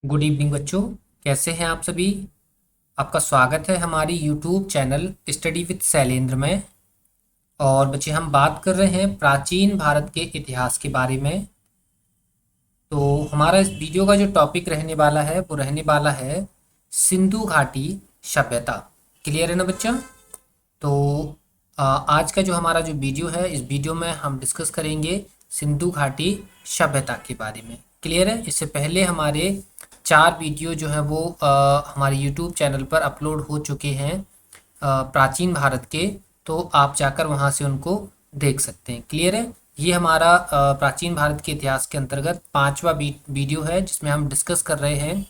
Good evening बच्चों। कैसे हैं आप सभी। आपका स्वागत है हमारी YouTube channel study with Shailendra में। और बच्चे हम बात कर रहे हैं प्राचीन भारत के इतिहास के बारे में। तो हमारा इस वीडियो का जो टॉपिक रहने वाला है वो रहने वाला है सिंधु घाटी सभ्यता। क्लियर है ना बच्चा। तो आज का जो हमारा जो वीडियो है इस वीडियो में हम डिस्कस करेंगे सिंधु घाटी सभ्यता के बारे में। क्लियर है। इससे पहले हमारे 4 वीडियो जो है वो हमारे यूट्यूब चैनल पर अपलोड हो चुके हैं प्राचीन भारत के। तो आप जाकर वहाँ से उनको देख सकते हैं। क्लियर है। ये हमारा प्राचीन भारत के इतिहास के अंतर्गत 5वां वीडियो है जिसमें हम डिस्कस कर रहे हैं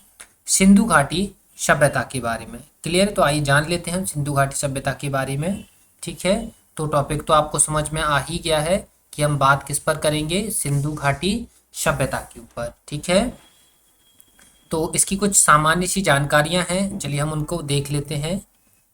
सिंधु घाटी सभ्यता के बारे में। क्लियर है। तो आइए जान लेते हैं हम सिंधु घाटी सभ्यता के बारे में। ठीक है। तो टॉपिक तो आपको समझ में आ ही गया है कि हम बात किस पर करेंगे, सिंधु घाटी सभ्यता के ऊपर। ठीक है। तो इसकी कुछ सामान्य सी जानकारियां हैं, चलिए हम उनको देख लेते हैं।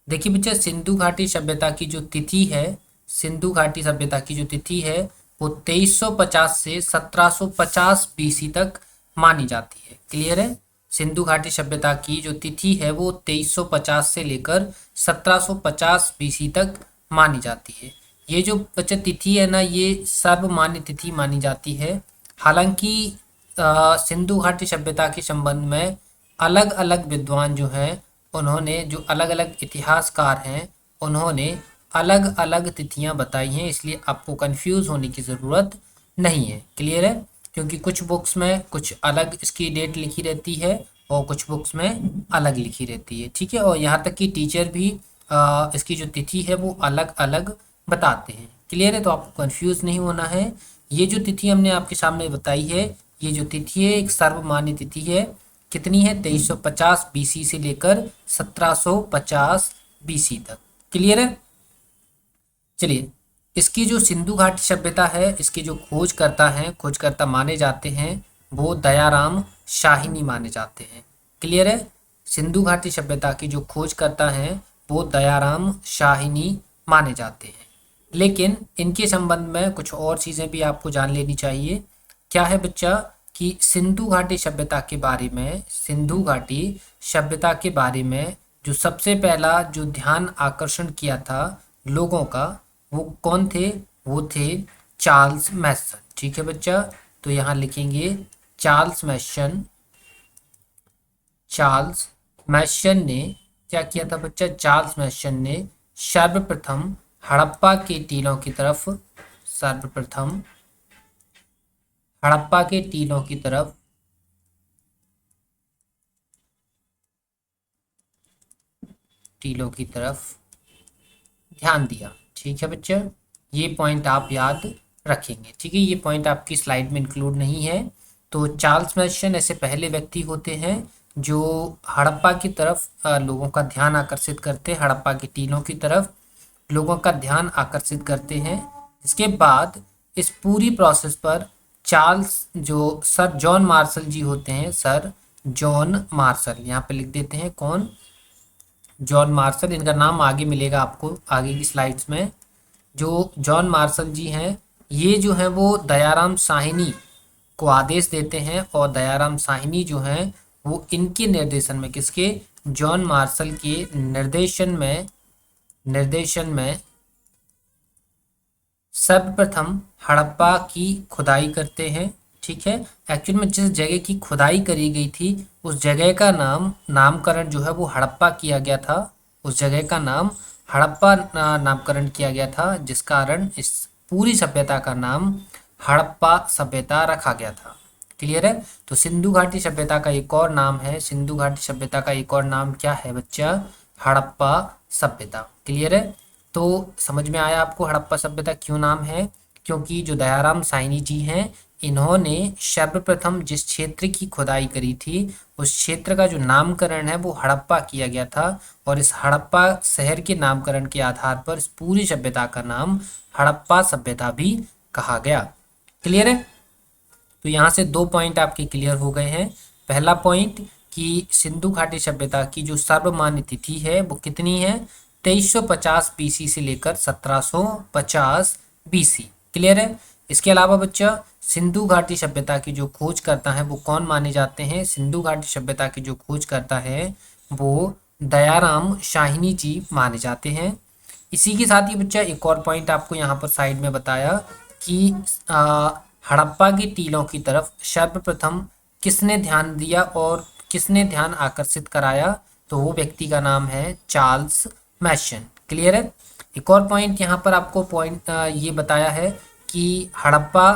देखिए बच्चा, सिंधु घाटी सभ्यता की जो तिथि है, सिंधु घाटी सभ्यता की जो तिथि है वो 2350 से 1750 बीसी तक मानी जाती है। क्लियर है। सिंधु घाटी सभ्यता की जो तिथि है वो 2350 से लेकर 1750 बीसी तक मानी जाती है। ये जो बच्चा तिथि है ना, ये सर्वमान्य तिथि मानी जाती है। हालांकि सिंधु घाटी सभ्यता के संबंध में अलग अलग विद्वान जो हैं उन्होंने, जो अलग अलग इतिहासकार हैं, उन्होंने अलग अलग तिथियां बताई हैं। इसलिए आपको कंफ्यूज होने की ज़रूरत नहीं है। क्लियर है। क्योंकि कुछ बुक्स में कुछ अलग इसकी डेट लिखी रहती है और कुछ बुक्स में अलग लिखी रहती है। ठीक है। और यहाँ तक कि टीचर भी इसकी जो तिथि है वो अलग अलग बताते हैं। क्लियर है। तो आपको कंफ्यूज नहीं होना है। ये जो तिथि हमने आपके सामने बताई है, ये जो तिथि है एक सर्वमान्य तिथि है। कितनी है? 2350 बीसी से लेकर 1750 बीसी तक। क्लियर है। चलिए, इसकी जो सिंधु घाटी सभ्यता है, इसके जो खोजकर्ता हैं, खोजकर्ता माने जाते हैं वो दयाराम शाहिनी माने जाते हैं। क्लियर है। सिंधु घाटी सभ्यता की जो खोजकर्ता हैं वो दयाराम शाहिनी माने जाते हैं। लेकिन इनके संबंध में कुछ और चीज़ें भी आपको जान लेनी चाहिए। क्या है बच्चा कि सिंधु घाटी सभ्यता के बारे में, सिंधु घाटी सभ्यता के बारे में जो सबसे पहला जो ध्यान आकर्षण किया था लोगों का, वो कौन थे? वो थे चार्ल्स मैसन। ठीक है बच्चा। तो यहाँ लिखेंगे चार्ल्स मैसन। चार्ल्स मैसन ने क्या किया था बच्चा? चार्ल्स मैसन ने सर्वप्रथम हड़प्पा के टीलों की तरफ, सर्वप्रथम हड़प्पा के टीलों की तरफ टीलों की तरफ ध्यान दिया। ठीक है बच्चा। ये पॉइंट आप याद रखेंगे। ठीक है। ये पॉइंट आपकी स्लाइड में इंक्लूड नहीं है। तो चार्ल्स मैसन ऐसे पहले व्यक्ति होते हैं जो हड़प्पा की तरफ लोगों का ध्यान आकर्षित करते हैं, हड़प्पा की टीलों की तरफ लोगों का ध्यान आकर्षित करते हैं। इसके बाद इस पूरी प्रोसेस पर चार्ल्स, जो सर जॉन मार्शल जी होते हैं, सर जॉन मार्शल, यहाँ पे लिख देते हैं कौन? John Marshall. इनका नाम आगे मिलेगा आपको आगे की स्लाइड्स में। जो जॉन मार्शल जी हैं, ये जो हैं वो दयाराम साहिनी को आदेश देते हैं और दयाराम साहिनी जो हैं वो इनके निर्देशन में, किसके? जॉन मार्शल के निर्देशन में सर्वप्रथम हड़प्पा की खुदाई करते हैं। ठीक है। एक्चुअल में जिस जगह की खुदाई करी गई थी उस जगह का नामकरण जो है वो हड़प्पा किया गया था। उस जगह का नाम हड़प्पा नामकरण किया गया था, जिस कारण इस पूरी सभ्यता का नाम हड़प्पा सभ्यता रखा गया था। क्लियर है। तो सिंधु घाटी सभ्यता का एक और नाम है, सिंधु घाटी सभ्यता का एक और नाम क्या है बच्चा? हड़प्पा सभ्यता। क्लियर है। तो समझ में आया आपको हड़प्पा सभ्यता क्यों नाम है? क्योंकि जो दयाराम साहिनी जी हैं, इन्होंने सर्वप्रथम जिस क्षेत्र की खुदाई करी थी उस क्षेत्र का जो नामकरण है वो हड़प्पा किया गया था और इस हड़प्पा शहर के नामकरण के आधार पर इस पूरी सभ्यता का नाम हड़प्पा सभ्यता भी कहा गया। क्लियर है। तो यहाँ से 2 पॉइंट आपके क्लियर हो गए हैं। पहला पॉइंट कि सिंधु घाटी सभ्यता की जो सर्वमान्य तिथि है वो कितनी है? 2350 बीसी से लेकर 1750 बीसी। क्लियर है। इसके अलावा बच्चा सिंधु घाटी सभ्यता की जो खोज करता है वो कौन माने जाते हैं? सिंधु घाटी सभ्यता की जो खोज करता है वो दयाराम शाहिनी जी माने जाते हैं। इसी के साथ ही बच्चा एक और पॉइंट आपको यहाँ पर साइड में बताया कि हड़प्पा की टीलों की तरफ सर्वप्रथम किसने ध्यान दिया और किसने ध्यान आकर्षित कराया? तो वो व्यक्ति का नाम है चार्ल्स मैशन। क्लियर है? एक और पॉइंट यहाँ पर आपको पॉइंट ये बताया है कि हड़प्पा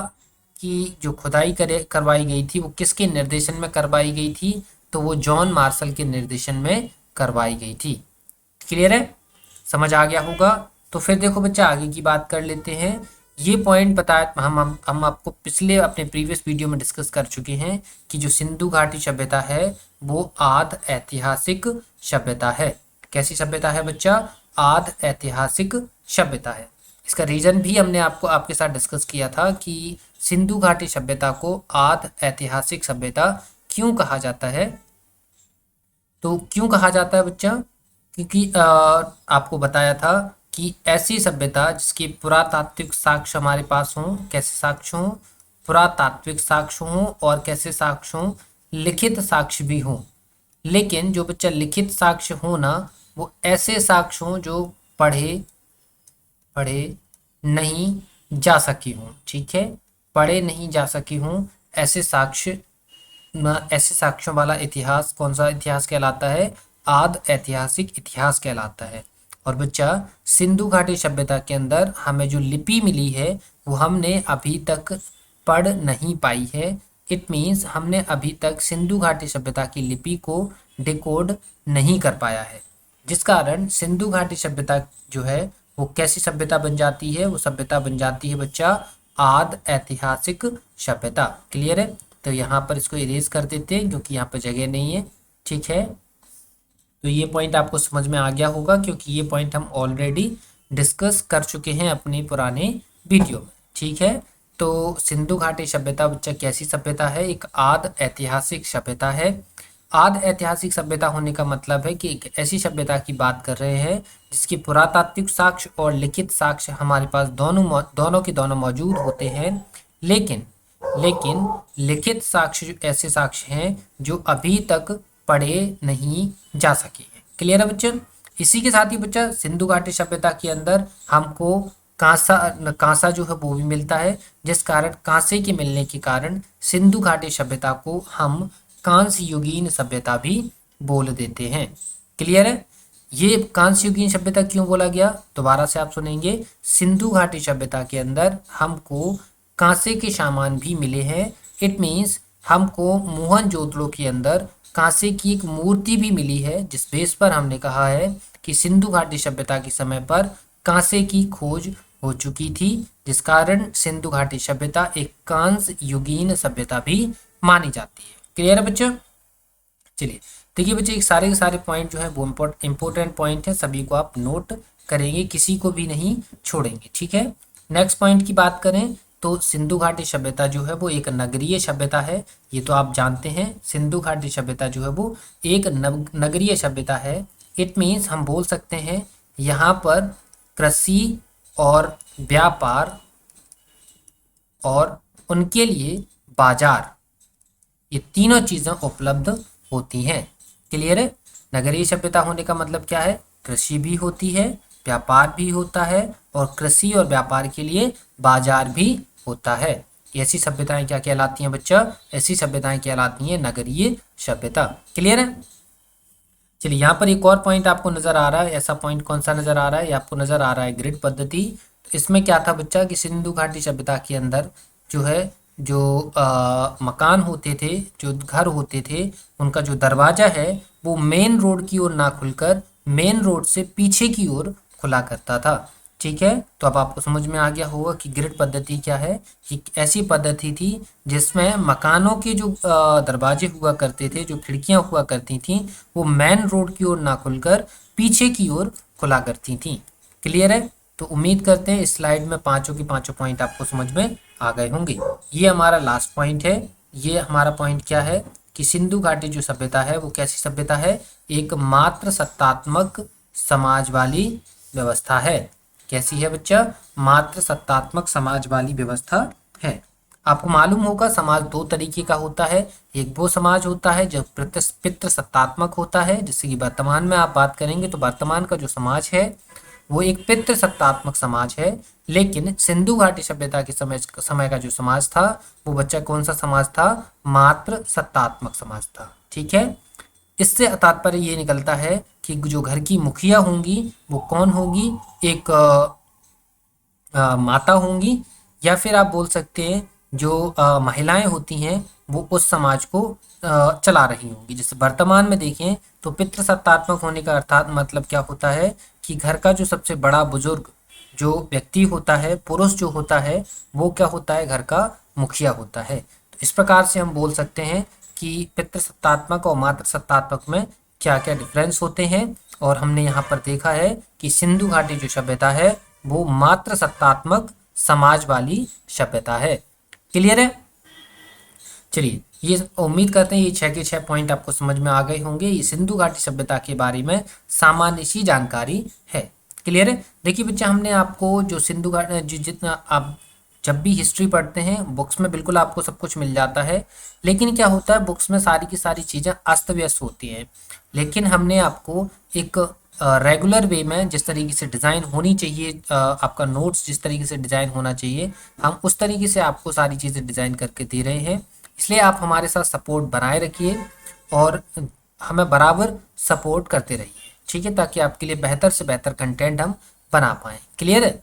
की जो खुदाई करवाई गई थी वो किसके निर्देशन में करवाई गई थी? तो वो जॉन मार्शल के निर्देशन में करवाई गई थी। क्लियर है? समझ आ गया होगा। तो फिर देखो बच्चा आगे की बात कर लेते हैं। ये पॉइंट बताया हम आपको पिछले अपने प्रीवियस वीडियो में डिस्कस कर चुके हैं कि जो सिंधु घाटी सभ्यता है वो आद ऐतिहासिक सभ्यता है। कैसी सभ्यता है बच्चा? आद ऐतिहासिक सभ्यता है। इसका रीजन भी हमने आपके साथ डिस्कस किया था कि सिंधु घाटी सभ्यता को आद ऐतिहासिक सभ्यता क्यों कहा जाता है। तो क्यों कहा जाता है बच्चा? क्योंकि आपको बताया था कि ऐसी सभ्यता जिसके पुरातात्विक साक्ष्य हमारे पास हों। कैसे साक्ष्य हों? पुरातात्विक साक्ष्य हों। और कैसे साक्ष्य हों? लिखित साक्ष्य भी हों। लेकिन जो बच्चा लिखित साक्ष्य हो ना, वो ऐसे साक्ष्य हों जो पढ़े नहीं जा सकी हों। ठीक है, पढ़े नहीं जा सकी हों ऐसे साक्ष्यों वाला इतिहास कौन सा इतिहास कहलाता है? आद ऐतिहासिक इतिहास कहलाता है। और बच्चा सिंधु घाटी सभ्यता के अंदर हमें जो लिपि मिली है वो हमने अभी तक पढ़ नहीं पाई है। इट मीन्स हमने अभी तक सिंधु घाटी सभ्यता की लिपि को डिकोड नहीं कर पाया है, जिस कारण सिंधु घाटी सभ्यता जो है वो कैसी सभ्यता बन जाती है? वो सभ्यता बन जाती है बच्चा आद ऐतिहासिक सभ्यता। क्लियर है? तो यहाँ पर इसको इरेज कर देते हैं क्योंकि यहाँ पर जगह नहीं है। ठीक है, तो ये पॉइंट आपको समझ में आ गया होगा क्योंकि ये पॉइंट हम ऑलरेडी डिस्कस कर चुके हैं अपने पुराने वीडियो में। ठीक है, तो सिंधु घाटी सभ्यता बच्चा कैसी सभ्यता है? एक आद ऐतिहासिक सभ्यता है। आद ऐतिहासिक सभ्यता होने का मतलब है कि एक ऐसी सभ्यता की बात कर रहे हैं जिसके पुरातात्विक साक्ष्य और लिखित साक्ष्य हमारे पास दोनों के दोनों मौजूद होते हैं। लेकिन लिखित साक्ष्य ऐसे साक्ष्य हैं जो अभी तक पढ़े नहीं जा सके हैं। क्लियर है बच्चों? इसी के साथ ही बच्चा सिंधु घाटी सभ्यता के अंदर हमको कांसा जो है वो भी मिलता है, जिस कारण कांसे के मिलने के कारण सिंधु घाटी सभ्यता को हम कांस्य युगीन सभ्यता भी बोल देते हैं। क्लियर है? ये कांस्य युगीन सभ्यता क्यों बोला गया? दोबारा से आप सुनेंगे। सिंधु घाटी सभ्यता के अंदर हमको कांसे के सामान भी मिले हैं। इट मीन्स हमको मोहनजोदड़ो के अंदर कांसे की एक मूर्ति भी मिली है, जिस बेस पर हमने कहा है कि सिंधु घाटी सभ्यता के समय पर कांसे की खोज हो चुकी थी, जिस कारण सिंधु घाटी सभ्यता एक कांस्य युगीन सभ्यता भी मानी जाती है। क्लियर है बच्चों? चलिए देखिए बच्चे, एक सारे के सारे पॉइंट जो है वो इम्पोर्टेंट पॉइंट है, सभी को आप नोट करेंगे, किसी को भी नहीं छोड़ेंगे। ठीक है, नेक्स्ट पॉइंट की बात करें तो सिंधु घाटी सभ्यता जो है वो एक नगरीय सभ्यता है। ये तो आप जानते हैं, सिंधु घाटी सभ्यता जो है वो एक नगरीय सभ्यता है। इट मीन्स हम बोल सकते हैं यहाँ पर कृषि और व्यापार और उनके लिए बाजार, ये तीनों चीज़ें उपलब्ध होती हैं। क्लियर है? नगरीय सभ्यता होने का मतलब क्या है? कृषि भी होती है, व्यापार भी होता है और कृषि और व्यापार के लिए बाजार भी होता है। ऐसी सभ्यताएं क्या कहलाती हैं बच्चा? ऐसी सभ्यताएं कहलाती हैं नगरीय सभ्यता। क्लियर है? चलिए यहाँ पर एक और पॉइंट आपको नजर आ रहा है। ऐसा पॉइंट कौन सा नजर आ रहा है? ये आपको नजर आ रहा है ग्रिड पद्धति। तो इसमें क्या था बच्चा कि सिंधु घाटी सभ्यता के अंदर जो है जो मकान होते थे, जो घर होते थे, उनका जो दरवाजा है वो मेन रोड की ओर ना खुलकर मेन रोड से पीछे की ओर खुला करता था। ठीक है, तो अब आपको समझ में आ गया होगा कि ग्रिड पद्धति क्या है। कि ऐसी पद्धति थी जिसमें मकानों के जो दरवाजे हुआ करते थे, जो खिड़कियां हुआ करती थी, वो मेन रोड की ओर ना खुलकर पीछे की ओर खुला करती थी। क्लियर है? तो उम्मीद करते हैं इस स्लाइड में पांचों की पांचों पॉइंट आपको समझ में आ गए होंगे। ये हमारा लास्ट पॉइंट है। ये हमारा पॉइंट क्या है कि सिंधु घाटी जो सभ्यता है वो कैसी सभ्यता है? एक मात्र सत्तात्मक समाज वाली व्यवस्था है। कैसी है बच्चा? मात्र सत्तात्मक समाज वाली व्यवस्था है। आपको मालूम होगा समाज दो तरीके का होता है। एक वो समाज होता है जो पितृसत्तात्मक होता है, जैसे कि वर्तमान में आप बात करेंगे तो वर्तमान का जो समाज है वो एक पितृसत्तात्मक समाज है। लेकिन सिंधु घाटी सभ्यता के समय का जो समाज था वो बच्चा कौन सा समाज था? मातृ सत्तात्मक समाज था। ठीक है, इससे तात्पर्य ये निकलता है कि जो घर की मुखिया होंगी वो कौन होगी? एक माता होंगी, या फिर आप बोल सकते हैं जो महिलाएं होती हैं वो उस समाज को चला रही होंगी। जैसे वर्तमान में देखें तो पितृसत्तात्मक होने का अर्थात मतलब क्या होता है कि घर का जो सबसे बड़ा बुजुर्ग जो व्यक्ति होता है, पुरुष जो होता है, वो क्या होता है? घर का मुखिया होता है। तो इस प्रकार से हम बोल सकते हैं कि पितृसत्तात्मक और मातृसत्तात्मक में क्या क्या डिफरेंस होते हैं। और हमने यहाँ पर देखा है कि सिंधु घाटी जो सभ्यता है वो मात्र सत्तात्मक समाज वाली सभ्यता है। क्लियर है? चलिए, ये उम्मीद करते हैं ये 6 के 6 पॉइंट आपको समझ में आ गए होंगे। ये सिंधु घाटी सभ्यता के बारे में सामान्य सी जानकारी है। क्लियर है? देखिए बच्चा, हमने आपको जो सिंधु घाटी जितना आप जब भी हिस्ट्री पढ़ते हैं बुक्स में बिल्कुल आपको सब कुछ मिल जाता है, लेकिन क्या होता है बुक्स में सारी की सारी चीज़ें अस्त व्यस्त होती हैं। लेकिन हमने आपको एक रेगुलर वे में जिस तरीके से डिज़ाइन होनी चाहिए, आपका नोट्स जिस तरीके से डिज़ाइन होना चाहिए, हम उस तरीके से आपको सारी चीज़ें डिज़ाइन करके दे रहे हैं। इसलिए आप हमारे साथ सपोर्ट बनाए रखिए और हमें बराबर सपोर्ट करते रहिए। ठीक है, ताकि आपके लिए बेहतर से बेहतर कंटेंट हम बना पाएँ। क्लियर है?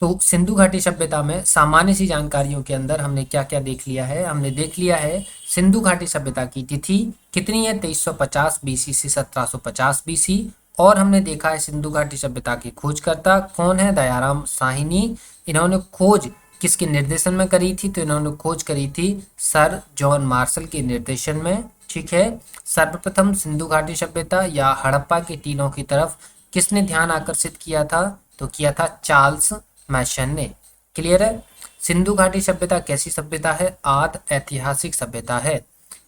तो सिंधु घाटी सभ्यता में सामान्य सी जानकारियों के अंदर हमने क्या क्या देख लिया है? हमने देख लिया है सिंधु घाटी सभ्यता की तिथि कितनी है? 2350 बीसी से 1750 बीसी। और हमने देखा है सिंधु घाटी सभ्यता के खोजकर्ता कौन है? दयाराम साहिनी। इन्होंने खोज किसके निर्देशन में करी थी? तो इन्होंने खोज करी थी सर जॉन मार्शल के निर्देशन में। ठीक है, सर्वप्रथम सिंधु घाटी सभ्यता या हड़प्पा के टीलों की तरफ किसने ध्यान आकर्षित किया था? तो किया था चार्ल्स मैशन ने। क्लियर है? सिंधु घाटी सभ्यता कैसी सभ्यता है? आद ऐतिहासिक सभ्यता है।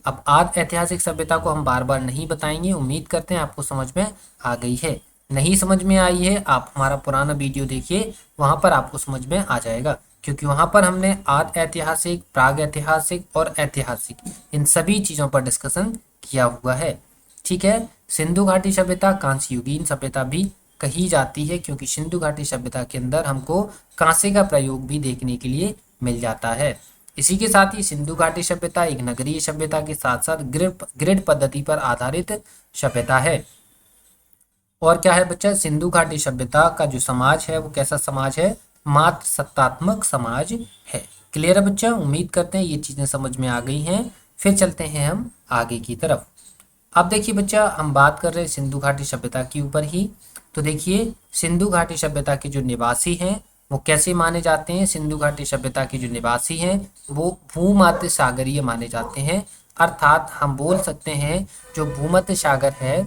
अब आद ऐतिहासिक सभ्यता को हम बार बार नहीं बताएंगे, उम्मीद करते हैं आपको समझ में आ गई है। नहीं समझ में आई है, आप हमारा पुराना वीडियो देखिए, वहां पर आपको समझ में आ जाएगा, क्योंकि वहां पर हमने आद ऐतिहासिक, प्राग ऐतिहासिक और ऐतिहासिक इन सभी चीजों पर डिस्कशन किया हुआ है। ठीक है, सिंधु घाटी सभ्यता कांस्य युगीन सभ्यता भी कही जाती है, क्योंकि सिंधु घाटी सभ्यता के अंदर हमको कांसे का प्रयोग भी देखने के लिए मिल जाता है। इसी के साथ ही सिंधु घाटी सभ्यता एक नगरीय सभ्यता के साथ साथ ग्रिड पद्धति पर आधारित सभ्यता है। और क्या है बच्चा? सिंधु घाटी सभ्यता का जो समाज है वो कैसा समाज है? मात्र सत्तात्मक समाज है। क्लियर है बच्चा? उम्मीद करते हैं ये चीजें समझ में आ गई हैं। फिर चलते हैं हम आगे की तरफ। अब देखिए बच्चा, हम बात कर रहे हैं सिंधु घाटी सभ्यता के ऊपर ही। तो देखिए, सिंधु घाटी सभ्यता के जो निवासी हैं वो कैसे माने जाते हैं? सिंधु घाटी सभ्यता के जो निवासी हैं वो भूमध्य सागरीय माने जाते हैं। अर्थात हम बोल सकते हैं जो भूमध्य सागर है,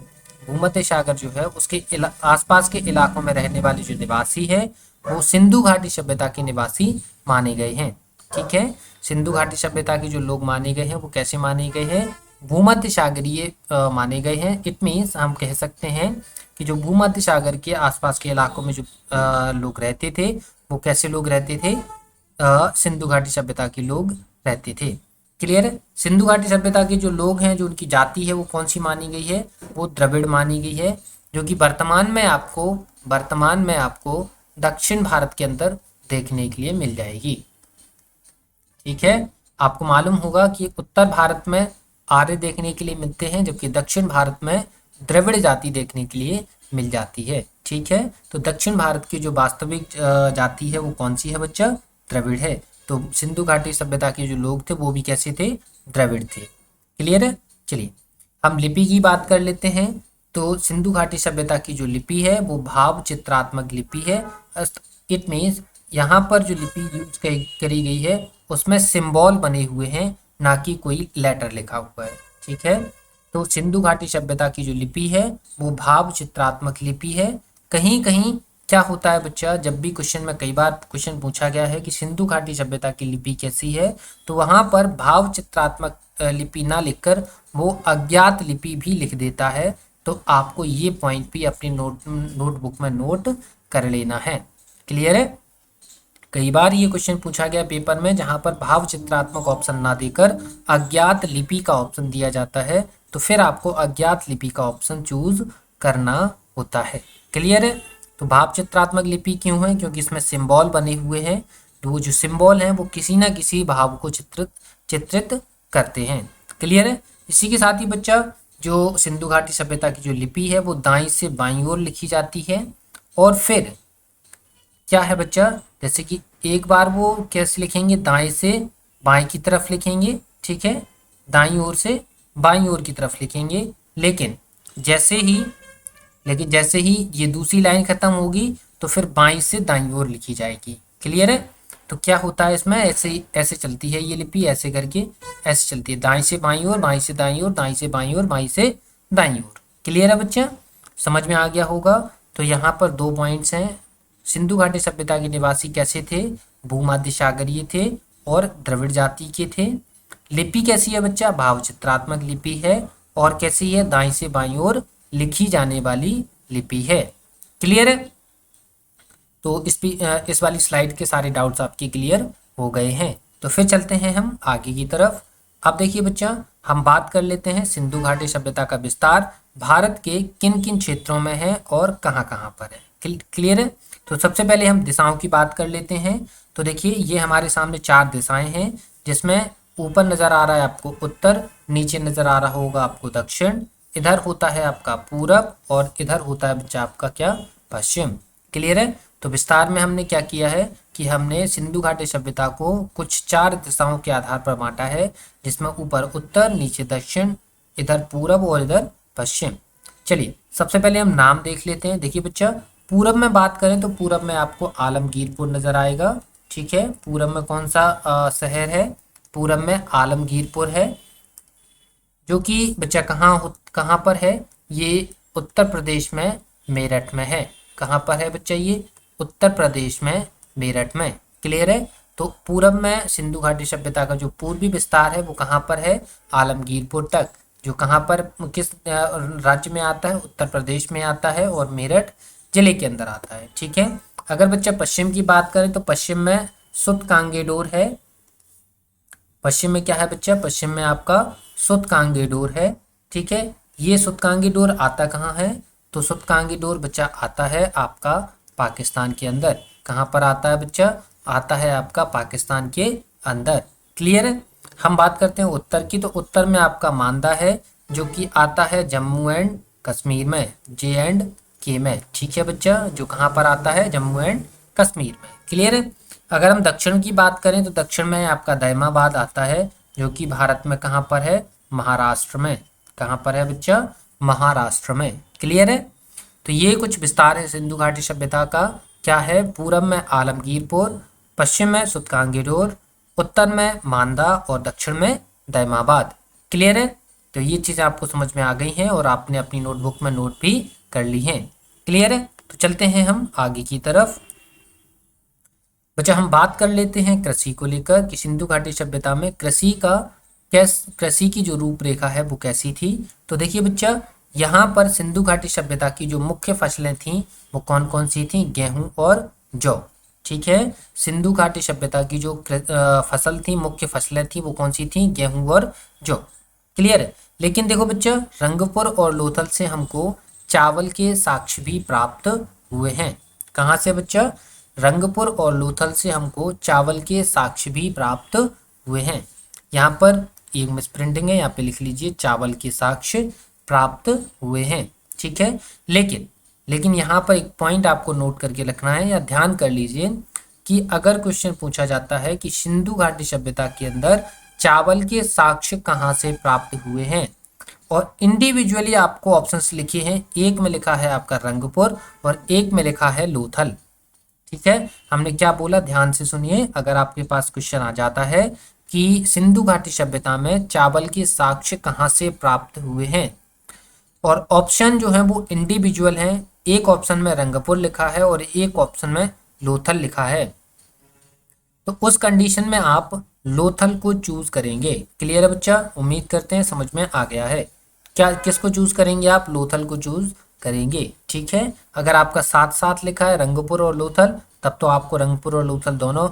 भूमध्य सागर जो है उसके आसपास के इलाकों में रहने वाले जो निवासी है वो सिंधु घाटी सभ्यता के निवासी माने गए हैं। ठीक है, सिंधु घाटी सभ्यता के जो लोग माने गए हैं वो कैसे माने गए हैं? भूमध्य सागरीय माने गए हैं। इट मीन्स हम कह सकते हैं कि जो भूमध्य सागर के आसपास के इलाकों में जो लोग रहते थे वो कैसे लोग रहते थे? सिंधु घाटी सभ्यता के लोग रहते थे। क्लियर है? सिंधु घाटी सभ्यता के जो लोग हैं, जो उनकी जाति है वो कौन सी मानी गई है? वो द्रविड़ मानी गई है, जो कि वर्तमान में आपको दक्षिण भारत के अंदर देखने के लिए मिल जाएगी। ठीक है, आपको मालूम होगा कि उत्तर भारत में आर्य देखने के लिए मिलते हैं, जबकि दक्षिण भारत में द्रविड़ जाति देखने के लिए मिल जाती है। ठीक है, तो दक्षिण भारत की जो वास्तविक जाति है वो कौन सी है बच्चा? द्रविड़ है। तो सिंधु घाटी सभ्यता के जो लोग थे वो भी कैसे थे? द्रविड़ थे। क्लियर है? चलिए, हम लिपि की बात कर लेते हैं। तो सिंधु घाटी सभ्यता की जो लिपि है वो भाव चित्रात्मक लिपि है। इट मीन्स यहाँ पर जो लिपि यूज करी गई है उसमें सिंबल बने हुए हैं, ना कि कोई लेटर लिखा हुआ है। ठीक है, तो सिंधु घाटी सभ्यता की जो लिपि है वो भाव चित्रात्मक लिपि है। कहीं कहीं क्या होता है बच्चा, जब भी क्वेश्चन में कई बार क्वेश्चन पूछा गया है कि सिंधु घाटी सभ्यता की लिपि कैसी है, तो वहां पर भाव चित्रात्मक लिपि ना लिखकर वो अज्ञात लिपि भी लिख देता है। तो आपको ये पॉइंट भी अपनी नोटबुक में नोट कर लेना है। क्लियर है? कई बार ये क्वेश्चन पूछा गया पेपर में जहां पर भाव चित्रात्मक ऑप्शन ना देकर अज्ञात लिपि का ऑप्शन दिया जाता है, तो फिर आपको अज्ञात लिपि का ऑप्शन चूज करना होता है। क्लियर है? तो भाव चित्रात्मक लिपि क्यों है? क्योंकि इसमें सिंबल बने हुए हैं, तो वो जो सिंबल हैं वो किसी ना किसी भाव को चित्रित करते हैं। क्लियर है? इसी के साथ ही बच्चा जो सिंधु घाटी सभ्यता की जो लिपि है वो दाईं से बाईं ओर लिखी जाती है, और फिर क्या है बच्चा, जैसे कि एक बार वो कैसे लिखेंगे, दाएं से बाएं की तरफ लिखेंगे, ठीक है, दाईं ओर से बाईं ओर की तरफ लिखेंगे, लेकिन जैसे ही ये दूसरी लाइन खत्म होगी तो फिर बाईं से दाईं ओर लिखी जाएगी। क्लियर है? तो क्या होता है इसमें, ऐसे चलती है ये लिपि, ऐसे करके ऐसे चलती है, दाईं से बाईं ओर, बाईं से दाईं ओर, दाईं से बाईं ओर, बाईं से दाईं ओर। क्लियर है बच्चा? समझ में आ गया होगा। तो यहाँ पर 2 पॉइंट्स हैं। सिंधु घाटी सभ्यता के निवासी कैसे थे? भूमध्य सागरीय थे और द्रविड़ जाति के थे। लिपि कैसी है बच्चा? भाव चित्रात्मक लिपि है, और कैसी है? दाईं से बाईं ओर लिखी जाने वाली लिपि है। क्लियर है? तो इस वाली स्लाइड के सारे डाउट्स आपके क्लियर हो गए हैं। तो फिर चलते हैं हम आगे की तरफ। अब देखिए बच्चा, हम बात कर लेते हैं सिंधु घाटी सभ्यता का विस्तार भारत के किन किन क्षेत्रों में है और कहाँ कहाँ पर है। क्लियर है? तो सबसे पहले हम दिशाओं की बात कर लेते हैं। तो देखिए ये हमारे सामने 4 दिशाएं हैं, जिसमें ऊपर नजर आ रहा है आपको उत्तर, नीचे नजर आ रहा होगा आपको दक्षिण, इधर होता है आपका पूरब, और इधर होता है बच्चा आपका क्या, पश्चिम। क्लियर है? तो विस्तार में हमने क्या किया है कि हमने सिंधु घाटी सभ्यता को कुछ 4 दिशाओं के आधार पर बांटा है, जिसमें ऊपर उत्तर, नीचे दक्षिण, इधर पूरब और इधर पश्चिम। चलिए सबसे पहले हम नाम देख लेते हैं। देखिए बच्चा, पूरब में बात करें तो पूरब में आपको आलमगीरपुर नजर आएगा। ठीक है, पूरब में कौन सा शहर है? पूरब में आलमगीरपुर है, जो कि बच्चा कहाँ पर है? ये उत्तर प्रदेश में मेरठ में है। कहाँ पर है बच्चा? ये उत्तर प्रदेश में मेरठ में। क्लियर है? तो पूरब में सिंधु घाटी सभ्यता का जो पूर्वी विस्तार है वो कहाँ पर है? आलमगीरपुर तक, जो कहाँ पर किस राज्य में आता है? उत्तर प्रदेश में आता है, और मेरठ जिले के अंदर आता है। ठीक है। अगर बच्चा पश्चिम की बात करें तो पश्चिम में सुतकांगेडोर है। पश्चिम में क्या है बच्चा? पश्चिम में आपका सुतकांगेडोर है। ठीक है, ये सुतकांगेडोर आता कहाँ है? तो सुतकांगेडोर बच्चा आता है आपका पाकिस्तान के अंदर। कहाँ पर आता है बच्चा? आता है आपका पाकिस्तान के अंदर। क्लियर है? हम बात करते हैं उत्तर की, तो उत्तर में आपका मांदा है, जो कि आता है जम्मू एंड कश्मीर में, J&K में। ठीक है बच्चा, जो कहाँ पर आता है? जम्मू एंड कश्मीर में। क्लियर है? अगर हम दक्षिण की बात करें तो दक्षिण में आपका दैमाबाद आता है, जो कि भारत में कहाँ पर है? महाराष्ट्र में। कहाँ पर है बच्चा? महाराष्ट्र में। क्लियर है? तो ये कुछ विस्तार है सिंधु घाटी सभ्यता का। क्या है? पूरब में आलमगीरपुर, पश्चिम में सुतकांगेडोर, उत्तर में मांदा, और दक्षिण में दैमाबाद। क्लियर है? तो ये चीज़ें आपको समझ में आ गई हैं और आपने अपनी नोटबुक में नोट भी कर ली हैं। क्लियर है? तो चलते हैं हम आगे की तरफ। बच्चा हम बात कर लेते हैं कृषि को लेकर कि सिंधु घाटी सभ्यता में कृषि की जो रूपरेखा है वो कैसी थी। तो देखिए बच्चा, यहाँ पर सिंधु घाटी सभ्यता की जो मुख्य फसलें थीं वो कौन कौन सी थीं? गेहूं और जौ। ठीक है, सिंधु घाटी सभ्यता की जो फसल थी, मुख्य फसलें थी, वो कौन सी थी? गेहूं और जौ। क्लियर है? लेकिन देखो बच्चा, रंगपुर और लोथल से हमको चावल के साक्ष्य भी प्राप्त हुए हैं। कहाँ से बच्चा? रंगपुर और लोथल से हमको चावल के साक्ष्य भी प्राप्त हुए हैं। यहाँ पर एक मिस प्रिंटिंग है, यहाँ पे लिख लीजिए चावल के साक्ष्य प्राप्त हुए हैं। ठीक है, लेकिन यहाँ पर एक पॉइंट आपको नोट करके रखना है या ध्यान कर लीजिए कि अगर क्वेश्चन पूछा जाता है कि सिंधु घाटी सभ्यता के अंदर चावल के साक्ष्य कहाँ से प्राप्त हुए हैं, और इंडिविजुअली आपको ऑप्शंस लिखे हैं। एक में लिखा है आपका रंगपुर और एक में लिखा है लोथल। ठीक है, हमने क्या बोला? ध्यान से सुनिए। अगर आपके पास क्वेश्चन आ जाता है कि सिंधु घाटी सभ्यता में चावल के साक्ष्य कहाँ से प्राप्त हुए हैं, और ऑप्शन जो है वो इंडिविजुअल हैं, एक ऑप्शन में रंगपुर लिखा है और एक ऑप्शन में लोथल लिखा है, तो उस कंडीशन में आप लोथल को चूज करेंगे। क्लियर है बच्चा? उम्मीद करते हैं समझ में आ गया है। क्या किसको चूज करेंगे आप? लोथल को चूज करेंगे। ठीक है, अगर आपका साथ साथ लिखा है रंगपुर और लोथल, तब तो आपको रंगपुर और लोथल दोनों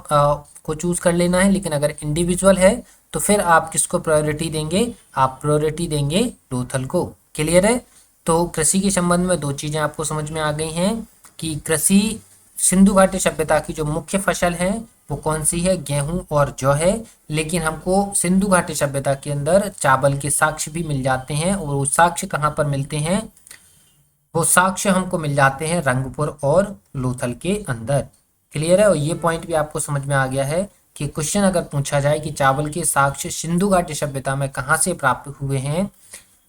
को चूज कर लेना है। लेकिन अगर इंडिविजुअल है तो फिर आप किसको प्रायोरिटी देंगे? आप प्रायोरिटी देंगे लोथल को। क्लियर है? तो कृषि के संबंध में दो चीजें आपको समझ में आ गई हैं कि कृषि सिंधु घाटी सभ्यता की जो मुख्य फसल है वो कौन सी है? गेहूं और जौ है। लेकिन हमको सिंधु घाटी सभ्यता के अंदर चावल के साक्ष्य भी मिल जाते हैं, और वो साक्ष्य कहाँ पर मिलते हैं? वो साक्ष्य हमको मिल जाते हैं रंगपुर और लोथल के अंदर। क्लियर है? और ये पॉइंट भी आपको समझ में आ गया है कि क्वेश्चन अगर पूछा जाए कि चावल के साक्ष्य सिंधु घाटी सभ्यता में कहाँ से प्राप्त हुए हैं,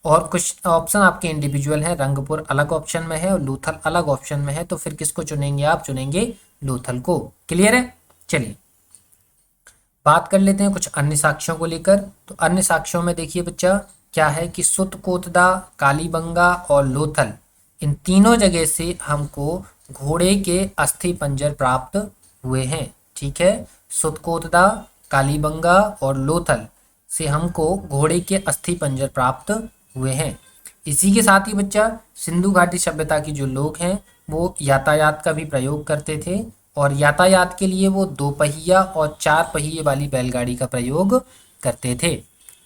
और कुछ ऑप्शन आपके इंडिविजुअल है, रंगपुर अलग ऑप्शन में है और लोथल अलग ऑप्शन में है, तो फिर किसको चुनेंगे? आप चुनेंगे लोथल को। क्लियर है? चलिए बात कर लेते हैं कुछ अन्य साक्ष्यों को लेकर। तो अन्य साक्ष्यों में देखिए बच्चा क्या है कि सुतकोतदा, कालीबंगा और लोथल, इन तीनों जगह से हमको घोड़े के अस्थि पंजर प्राप्त हुए हैं। ठीक है, सुतकोतदा, कालीबंगा और लोथल से हमको घोड़े के अस्थि पंजर प्राप्त हुए हैं। इसी के साथ ही बच्चा सिंधु घाटी सभ्यता के जो लोग हैं वो यातायात का भी प्रयोग करते थे, और यातायात के लिए वो 2 पहिया और 4 पहिए वाली बैलगाड़ी का प्रयोग करते थे।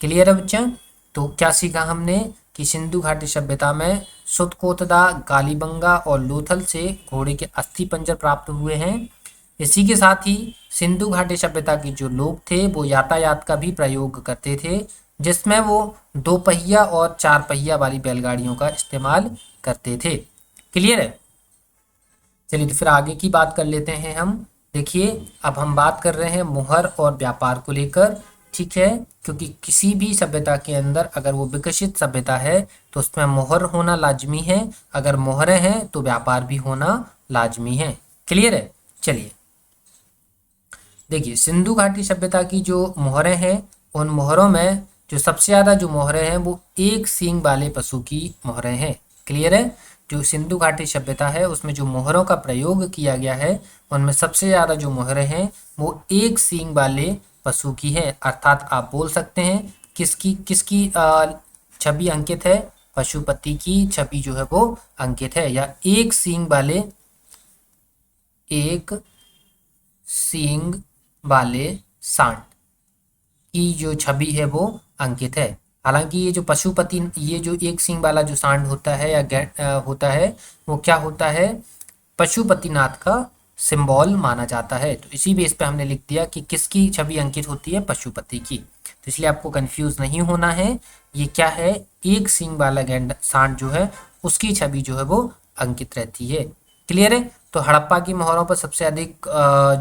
क्लियर है बच्चा? तो क्या सीखा हमने कि सिंधु घाटी सभ्यता में सुतकोतदा, कालीबंगा और लोथल से घोड़े के अस्थि पंजर प्राप्त हुए हैं। इसी के साथ ही सिंधु घाटी सभ्यता के जो लोग थे वो यातायात का भी प्रयोग करते थे, जिसमें वो 2 पहिया और 4 पहिया वाली बैलगाड़ियों का इस्तेमाल करते थे। क्लियर है? चलिए तो फिर आगे की बात कर लेते हैं हम। देखिए अब हम बात कर रहे हैं मोहर और व्यापार को लेकर। ठीक है, क्योंकि किसी भी सभ्यता के अंदर अगर वो विकसित सभ्यता है तो उसमें मोहर होना लाजमी है, अगर मोहरें हैं तो व्यापार भी होना लाजमी है। क्लियर है? चलिए देखिए सिंधु घाटी सभ्यता की जो मोहरें हैं, उन मोहरों में जो सबसे ज्यादा जो मोहरें हैं वो एक सींग वाले पशु की मोहरें हैं। क्लियर है? जो सिंधु घाटी सभ्यता है उसमें जो मोहरों का प्रयोग किया गया है उनमें सबसे ज्यादा जो मोहरें हैं वो एक सींग वाले पशु की है। अर्थात आप बोल सकते हैं किसकी किसकी छवि अंकित है? पशुपति की छवि जो है वो अंकित है, या एक सींग वाले सांड की जो छवि है वो अंकित है। हालांकि ये जो पशुपति, ये जो एक सींग वाला जो सांड होता है या होता है वो क्या होता है? पशुपतिनाथ का सिंबल माना जाता है। तो इसी बेस पे हमने लिख दिया कि किसकी छवि अंकित होती है? पशुपति की। तो इसलिए आपको कंफ्यूज नहीं होना है, ये क्या है? एक सींग वाला सांड जो है उसकी छवि जो है वो अंकित रहती है। क्लियर है? तो हड़प्पा की मोहरों पर सबसे अधिक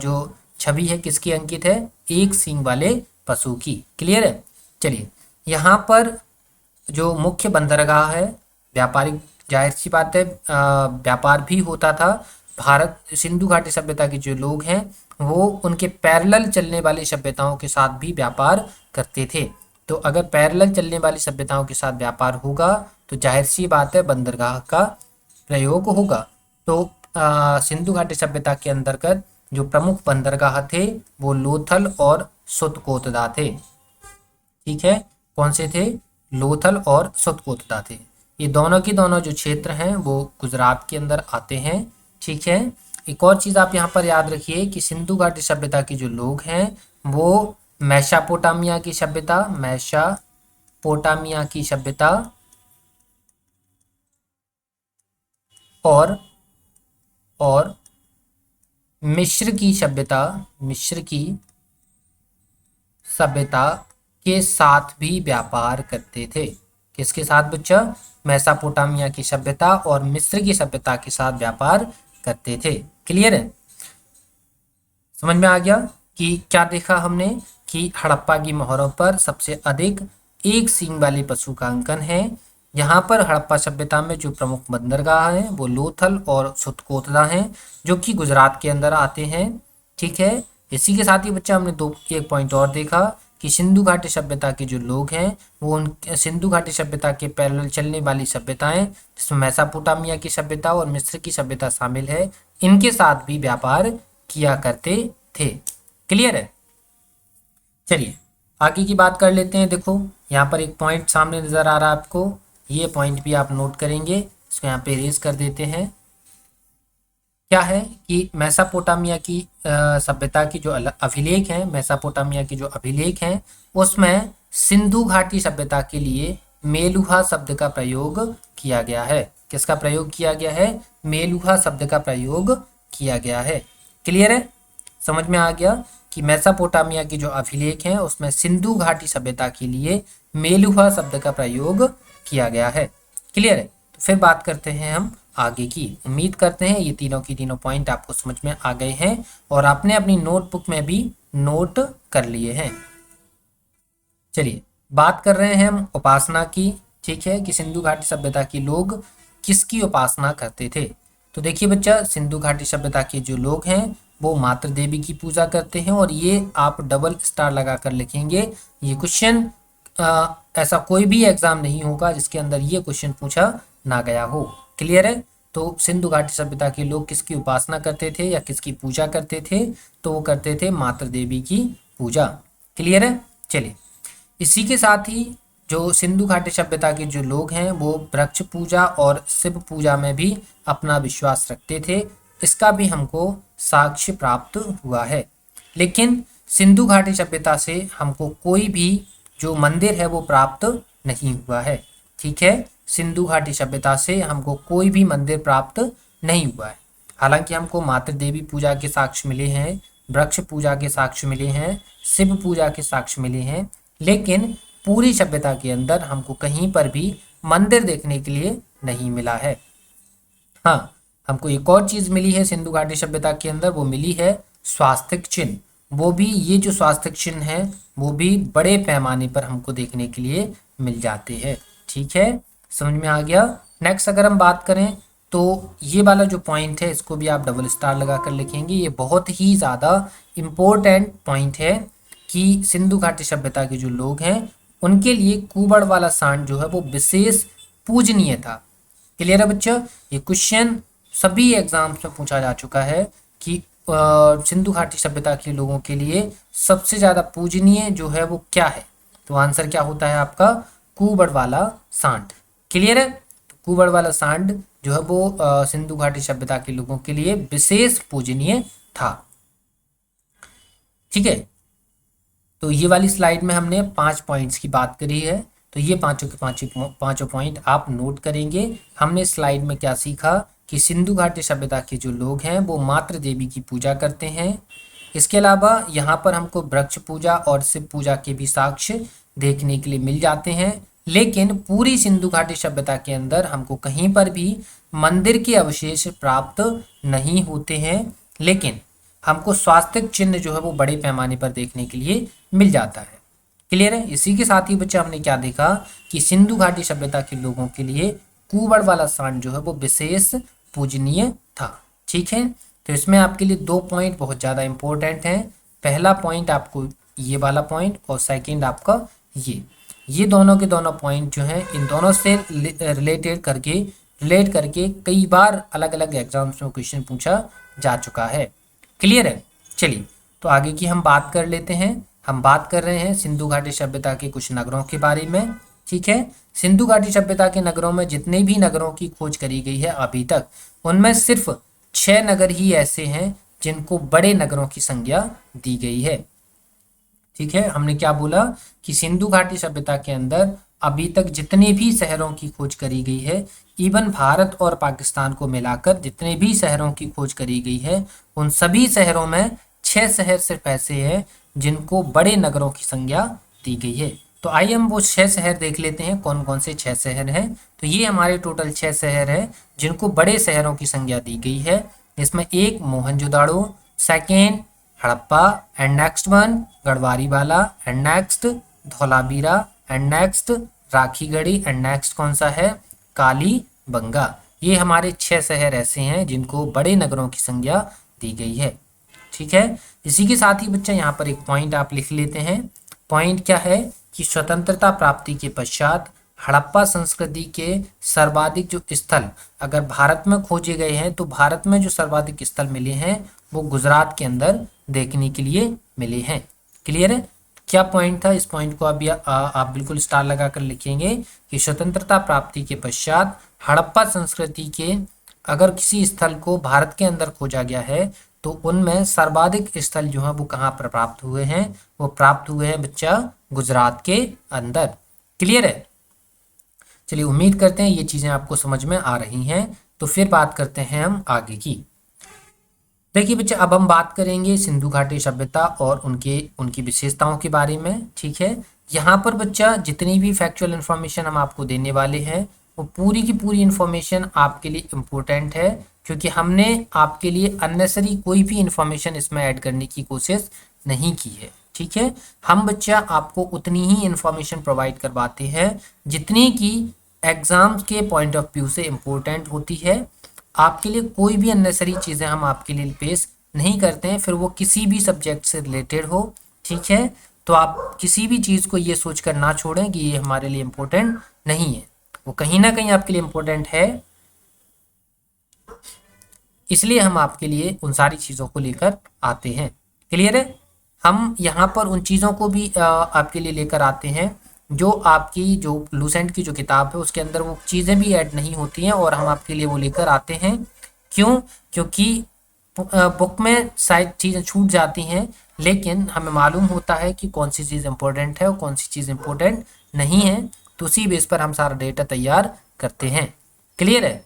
जो छवि है किसकी अंकित है? एक सींग वाले पशु की। क्लियर है? चलिए यहाँ पर जो मुख्य बंदरगाह है, व्यापारिक, जाहिर सी बात है व्यापार भी होता था। भारत सिंधु घाटी सभ्यता के जो लोग हैं वो उनके पैरेलल चलने वाली सभ्यताओं के साथ भी व्यापार करते थे। तो अगर पैरेलल चलने वाली सभ्यताओं के साथ व्यापार होगा तो जाहिर सी बात है बंदरगाह का प्रयोग होगा। तो सिंधु घाटी सभ्यता के अंतर्गत जो प्रमुख बंदरगाह थे वो लोथल और सुतकोतदा थे। ठीक है, कौन से थे? लोथल और सुतकोतदा थे। ये दोनों की दोनों जो क्षेत्र हैं वो गुजरात के अंदर आते हैं। ठीक है, एक और चीज आप यहाँ पर याद रखिए कि सिंधु घाटी सभ्यता के जो लोग हैं वो मेसोपोटामिया की सभ्यता और मिस्र की सभ्यता के साथ भी व्यापार करते थे। किसके साथ बच्चा? मेसोपोटामिया की सभ्यता और मिस्र की सभ्यता के साथ व्यापार करते थे। क्लियर है? समझ में आ गया कि क्या देखा हमने कि हड़प्पा की मोहरों पर सबसे अधिक एक सींग वाले पशु का अंकन है। यहाँ पर हड़प्पा सभ्यता में जो प्रमुख बंदरगाह हैं वो लोथल और सुतकोतदा हैं, जो कि गुजरात के अंदर आते हैं। ठीक है, इसी के साथ ही बच्चा हमने एक पॉइंट और देखा कि सिंधु घाटी सभ्यता के जो लोग हैं वो उन सिंधु घाटी सभ्यता के पैरेलल चलने वाली सभ्यताएं, जिसमें मेसोपोटामिया की सभ्यता और मिस्र की सभ्यता शामिल है, इनके साथ भी व्यापार किया करते थे। क्लियर है? चलिए आगे की बात कर लेते हैं। देखो यहाँ पर एक पॉइंट सामने नजर आ रहा है आपको, ये पॉइंट भी आप नोट करेंगे। इसको यहाँ पे इरेज कर देते हैं। क्या है कि मेसोपोटामिया की सभ्यता की जो अभिलेख हैं, मेसोपोटामिया की जो अभिलेख हैं उसमें सिंधु घाटी सभ्यता के लिए मेलुहा शब्द का प्रयोग किया गया है। किसका प्रयोग किया गया है? मेलुहा शब्द का प्रयोग किया गया है। क्लियर है? समझ में आ गया कि मेसोपोटामिया की जो अभिलेख हैं उसमें सिंधु घाटी सभ्यता के लिए मेलुहा शब्द का प्रयोग किया गया है। क्लियर है? तो फिर बात करते हैं हम आगे की। उम्मीद करते हैं ये तीनों की तीनों पॉइंट आपको समझ में आ गए हैं और आपने अपनी नोटबुक में भी नोट कर लिए हैं। चलिए बात कर रहे हैं हम उपासना की। ठीक है, कि सिंधु घाटी सभ्यता के लोग किसकी उपासना करते थे। तो देखिए बच्चा, सिंधु घाटी सभ्यता के जो लोग हैं वो मातृ देवी की पूजा करते हैं और ये आप डबल स्टार लगा कर लिखेंगे। ये क्वेश्चन ऐसा कोई भी एग्जाम नहीं होगा जिसके अंदर ये क्वेश्चन पूछा ना गया हो। क्लियर है? तो सिंधु घाटी सभ्यता के लोग किसकी उपासना करते थे या किसकी पूजा करते थे? तो वो करते थे मातृ देवी की पूजा। क्लियर है? चलिए, इसी के साथ ही जो सिंधु घाटी सभ्यता के जो लोग हैं वो वृक्ष पूजा और शिव पूजा में भी अपना विश्वास रखते थे। इसका भी हमको साक्ष्य प्राप्त हुआ है। लेकिन सिंधु घाटी सभ्यता से हमको कोई भी जो मंदिर है वो प्राप्त नहीं हुआ है। ठीक है, सिंधु घाटी सभ्यता से हमको कोई भी मंदिर प्राप्त नहीं हुआ है। हालांकि हमको मातृ देवी पूजा के साक्ष्य मिले हैं, वृक्ष पूजा के साक्ष्य मिले हैं, शिव पूजा के साक्ष्य मिले हैं, लेकिन पूरी सभ्यता के अंदर हमको कहीं पर भी मंदिर देखने के लिए नहीं मिला है। हाँ, हमको एक और चीज मिली है सिंधु घाटी सभ्यता के अंदर, वो मिली है स्वास्तिक चिन्ह। वो भी ये जो स्वास्तिक चिन्ह है वो भी बड़े पैमाने पर हमको देखने के लिए मिल जाते हैं। ठीक है, समझ में आ गया। नेक्स्ट अगर हम बात करें तो ये वाला जो पॉइंट है इसको भी आप डबल स्टार लगा कर लिखेंगे। ये बहुत ही ज़्यादा इम्पोर्टेंट पॉइंट है कि सिंधु घाटी सभ्यता के जो लोग हैं उनके लिए कुबड़ वाला सांड जो है वो विशेष पूजनीय था। क्लियर है बच्चा? ये क्वेश्चन सभी एग्जाम्स में पूछा जा चुका है कि सिंधु घाटी सभ्यता के लोगों के लिए सबसे ज़्यादा पूजनीय जो है वो क्या है। तो आंसर क्या होता है आपका? कुबड़ वाला सांड। क्लियर है? तो कुबड़ वाला सांड जो है वो सिंधु घाटी सभ्यता के लोगों के लिए विशेष पूजनीय था। ठीक है, तो ये वाली स्लाइड में हमने 5 पॉइंट्स की बात करी है। तो ये पांचों के पांचों पॉइंट आप नोट करेंगे। हमने स्लाइड में क्या सीखा कि सिंधु घाटी सभ्यता के जो लोग हैं वो मातृ देवी की पूजा करते हैं। इसके अलावा यहाँ पर हमको वृक्ष पूजा और शिव पूजा के भी साक्ष्य देखने के लिए मिल जाते हैं। लेकिन पूरी सिंधु घाटी सभ्यता के अंदर हमको कहीं पर भी मंदिर के अवशेष प्राप्त नहीं होते हैं, लेकिन हमको स्वास्तिक चिन्ह जो है वो बड़े पैमाने पर देखने के लिए मिल जाता है। क्लियर है? इसी के साथ ही बच्चा हमने क्या देखा कि सिंधु घाटी सभ्यता के लोगों के लिए कुबड़ वाला सांड जो है वो विशेष पूजनीय था। ठीक है, तो इसमें आपके लिए 2 पॉइंट बहुत ज़्यादा इंपॉर्टेंट हैं। पहला पॉइंट आपको ये वाला पॉइंट और सेकंड आपका ये दोनों के दोनों पॉइंट जो हैं इन दोनों से रिलेट करके कई बार अलग अलग एग्जाम्स में क्वेश्चन पूछा जा चुका है। क्लियर है? चलिए, तो आगे की हम बात कर लेते हैं। हम बात कर रहे हैं सिंधु घाटी सभ्यता के कुछ नगरों के बारे में। ठीक है, सिंधु घाटी सभ्यता के नगरों में जितने भी नगरों की खोज करी गई है अभी तक, उनमें सिर्फ 6 नगर ही ऐसे हैं जिनको बड़े नगरों की संज्ञा दी गई है। ठीक है, हमने क्या बोला कि सिंधु घाटी सभ्यता के अंदर अभी तक जितने भी शहरों की खोज करी गई है, इवन भारत और पाकिस्तान को मिलाकर जितने भी शहरों की खोज करी गई है, उन सभी शहरों में 6 शहर सिर्फ ऐसे हैं जिनको बड़े नगरों की संज्ञा दी गई है। तो आइए हम वो 6 शहर देख लेते हैं कौन कौन से 6 शहर हैं। तो ये हमारे टोटल 6 शहर हैं जिनको बड़े शहरों की संज्ञा दी गई है। इसमें एक Mohenjodaro, second Harappa, and next one Ganeriwala, and next Dholavira, and next Rakhigarhi, and next कौन सा है? कालीबंगा। ये हमारे 6 शहर ऐसे हैं जिनको बड़े नगरों की संज्ञा दी गई है। ठीक है, इसी के साथ ही बच्चा यहाँ पर एक पॉइंट आप लिख लेते हैं। पॉइंट क्या है कि स्वतंत्रता प्राप्ति के पश्चात हड़प्पा संस्कृति के सर्वाधिक जो स्थल अगर भारत में खोजे गए हैं तो भारत में जो सर्वाधिक स्थल मिले हैं वो गुजरात के अंदर देखने के लिए मिले हैं। क्लियर है? क्या पॉइंट था, इस पॉइंट को अभी आप बिल्कुल स्टार लगा कर लिखेंगे कि स्वतंत्रता प्राप्ति के पश्चात हड़प्पा संस्कृति के अगर किसी स्थल को भारत के अंदर खोजा गया है तो उनमें सर्वाधिक स्थल जो है वो कहाँ पर प्राप्त हुए हैं, वो प्राप्त हुए हैं बच्चा गुजरात के अंदर। क्लियर है। चलिए उम्मीद करते हैं ये चीजें आपको समझ में आ रही हैं। तो फिर बात करते हैं हम आगे की। देखिए बच्चे, अब हम बात करेंगे सिंधु घाटी सभ्यता और उनकी विशेषताओं के बारे में। ठीक है, यहाँ पर बच्चा जितनी भी फैक्चुअल इन्फॉर्मेशन हम आपको देने वाले हैं वो पूरी की पूरी इन्फॉर्मेशन आपके लिए इम्पोर्टेंट है, क्योंकि हमने आपके लिए अननेसरी कोई भी इन्फॉर्मेशन इसमें ऐड करने की कोशिश नहीं की है। ठीक है, हम बच्चा आपको उतनी ही इन्फॉर्मेशन प्रोवाइड करवाते हैं जितनी की एग्जाम्स के पॉइंट ऑफ व्यू से इम्पोर्टेंट होती है। आपके लिए कोई भी अननेसरी चीज़ें हम आपके लिए पेश नहीं करते हैं, फिर वो किसी भी सब्जेक्ट से रिलेटेड हो। ठीक है, तो आप किसी भी चीज़ को ये सोचकर ना छोड़ें कि ये हमारे लिए इम्पोर्टेंट नहीं है, वो कहीं ना कहीं आपके लिए इम्पोर्टेंट है। इसलिए हम आपके लिए उन सारी चीज़ों को लेकर आते हैं। क्लियर है। हम यहाँ पर उन चीज़ों को भी आपके लिए लेकर आते हैं जो आपकी जो लूसेंट की जो किताब है उसके अंदर वो चीज़ें भी ऐड नहीं होती हैं, और हम आपके लिए वो लेकर आते हैं। क्यों? क्योंकि बुक में शायद चीज़ें छूट जाती हैं, लेकिन हमें मालूम होता है कि कौन सी चीज़ इम्पोर्टेंट है और कौन सी चीज़ इम्पोर्टेंट नहीं है, तो उसी बेस पर हम सारा डेटा तैयार करते हैं। क्लियर है।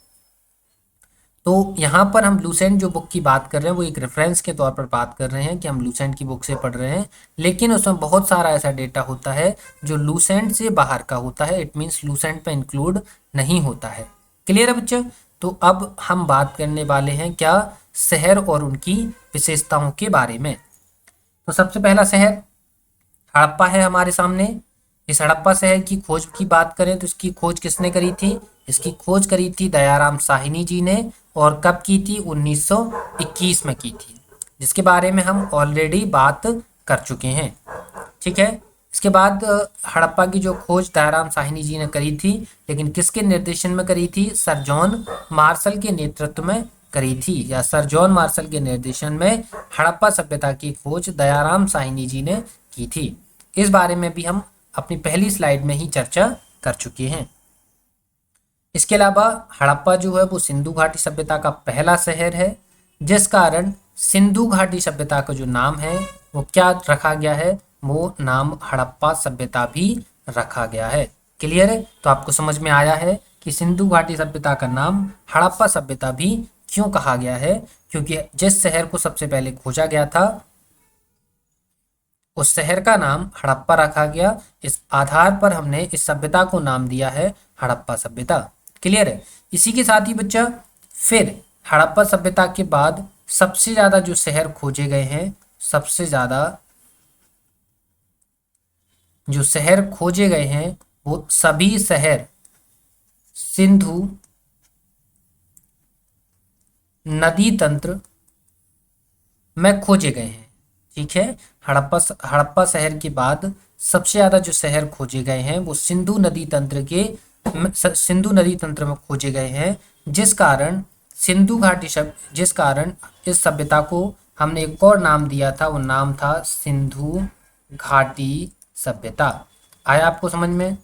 तो यहाँ पर हम लूसेंट जो बुक की बात कर रहे हैं वो एक रेफरेंस के तौर पर बात कर रहे हैं कि हम लूसेंट की बुक से पढ़ रहे हैं, लेकिन उसमें बहुत सारा ऐसा डेटा होता है जो लूसेंट से बाहर का होता है। इट मीन्स लूसेंट पे इंक्लूड नहीं होता है। क्लियर है बच्चों। तो अब हम बात करने वाले हैं क्या, शहर और उनकी विशेषताओं के बारे में। तो सबसे पहला शहर हड़प्पा है हमारे सामने। इस हड़प्पा शहर की खोज की बात करें तो इसकी खोज किसने करी थी? इसकी खोज करी थी दयाराम साहनी जी ने। और कब की थी? 1921 में की थी, जिसके बारे में हम ऑलरेडी बात कर चुके हैं। ठीक है। इसके बाद हड़प्पा की जो खोज दयाराम साहनी जी ने करी थी, लेकिन किसके निर्देशन में करी थी? सर जॉन मार्शल के नेतृत्व में करी थी, या सर जॉन मार्शल के निर्देशन में हड़प्पा सभ्यता की खोज दयाराम साहनी जी ने की थी। इस बारे में भी हम अपनी पहली स्लाइड में ही चर्चा कर चुके हैं। इसके अलावा हड़प्पा जो है वो सिंधु घाटी सभ्यता का पहला शहर है, जिस कारण सिंधु घाटी सभ्यता का जो नाम है वो क्या रखा गया है? वो नाम हड़प्पा सभ्यता भी रखा गया है। क्लियर है। तो आपको समझ में आया है कि सिंधु घाटी सभ्यता का नाम हड़प्पा सभ्यता भी क्यों कहा गया है, क्योंकि जिस शहर को सबसे पहले खोजा गया था उस शहर का नाम हड़प्पा रखा गया। इस आधार पर हमने इस सभ्यता को नाम दिया है हड़प्पा सभ्यता। क्लियर है। इसी के साथ ही बच्चा फिर हड़प्पा सभ्यता के बाद सबसे ज्यादा जो शहर खोजे गए हैं, सबसे ज्यादा जो शहर खोजे गए हैं वो सभी शहर सिंधु नदी तंत्र में खोजे गए हैं। ठीक है। हड़प्पा शहर के बाद सबसे ज्यादा जो शहर खोजे गए हैं वो सिंधु नदी तंत्र में खोजे गए हैं, जिस कारण जिस कारण इस सभ्यता को हमने एक और नाम दिया था, वो नाम था सिंधु घाटी सभ्यता। आया आपको समझ में?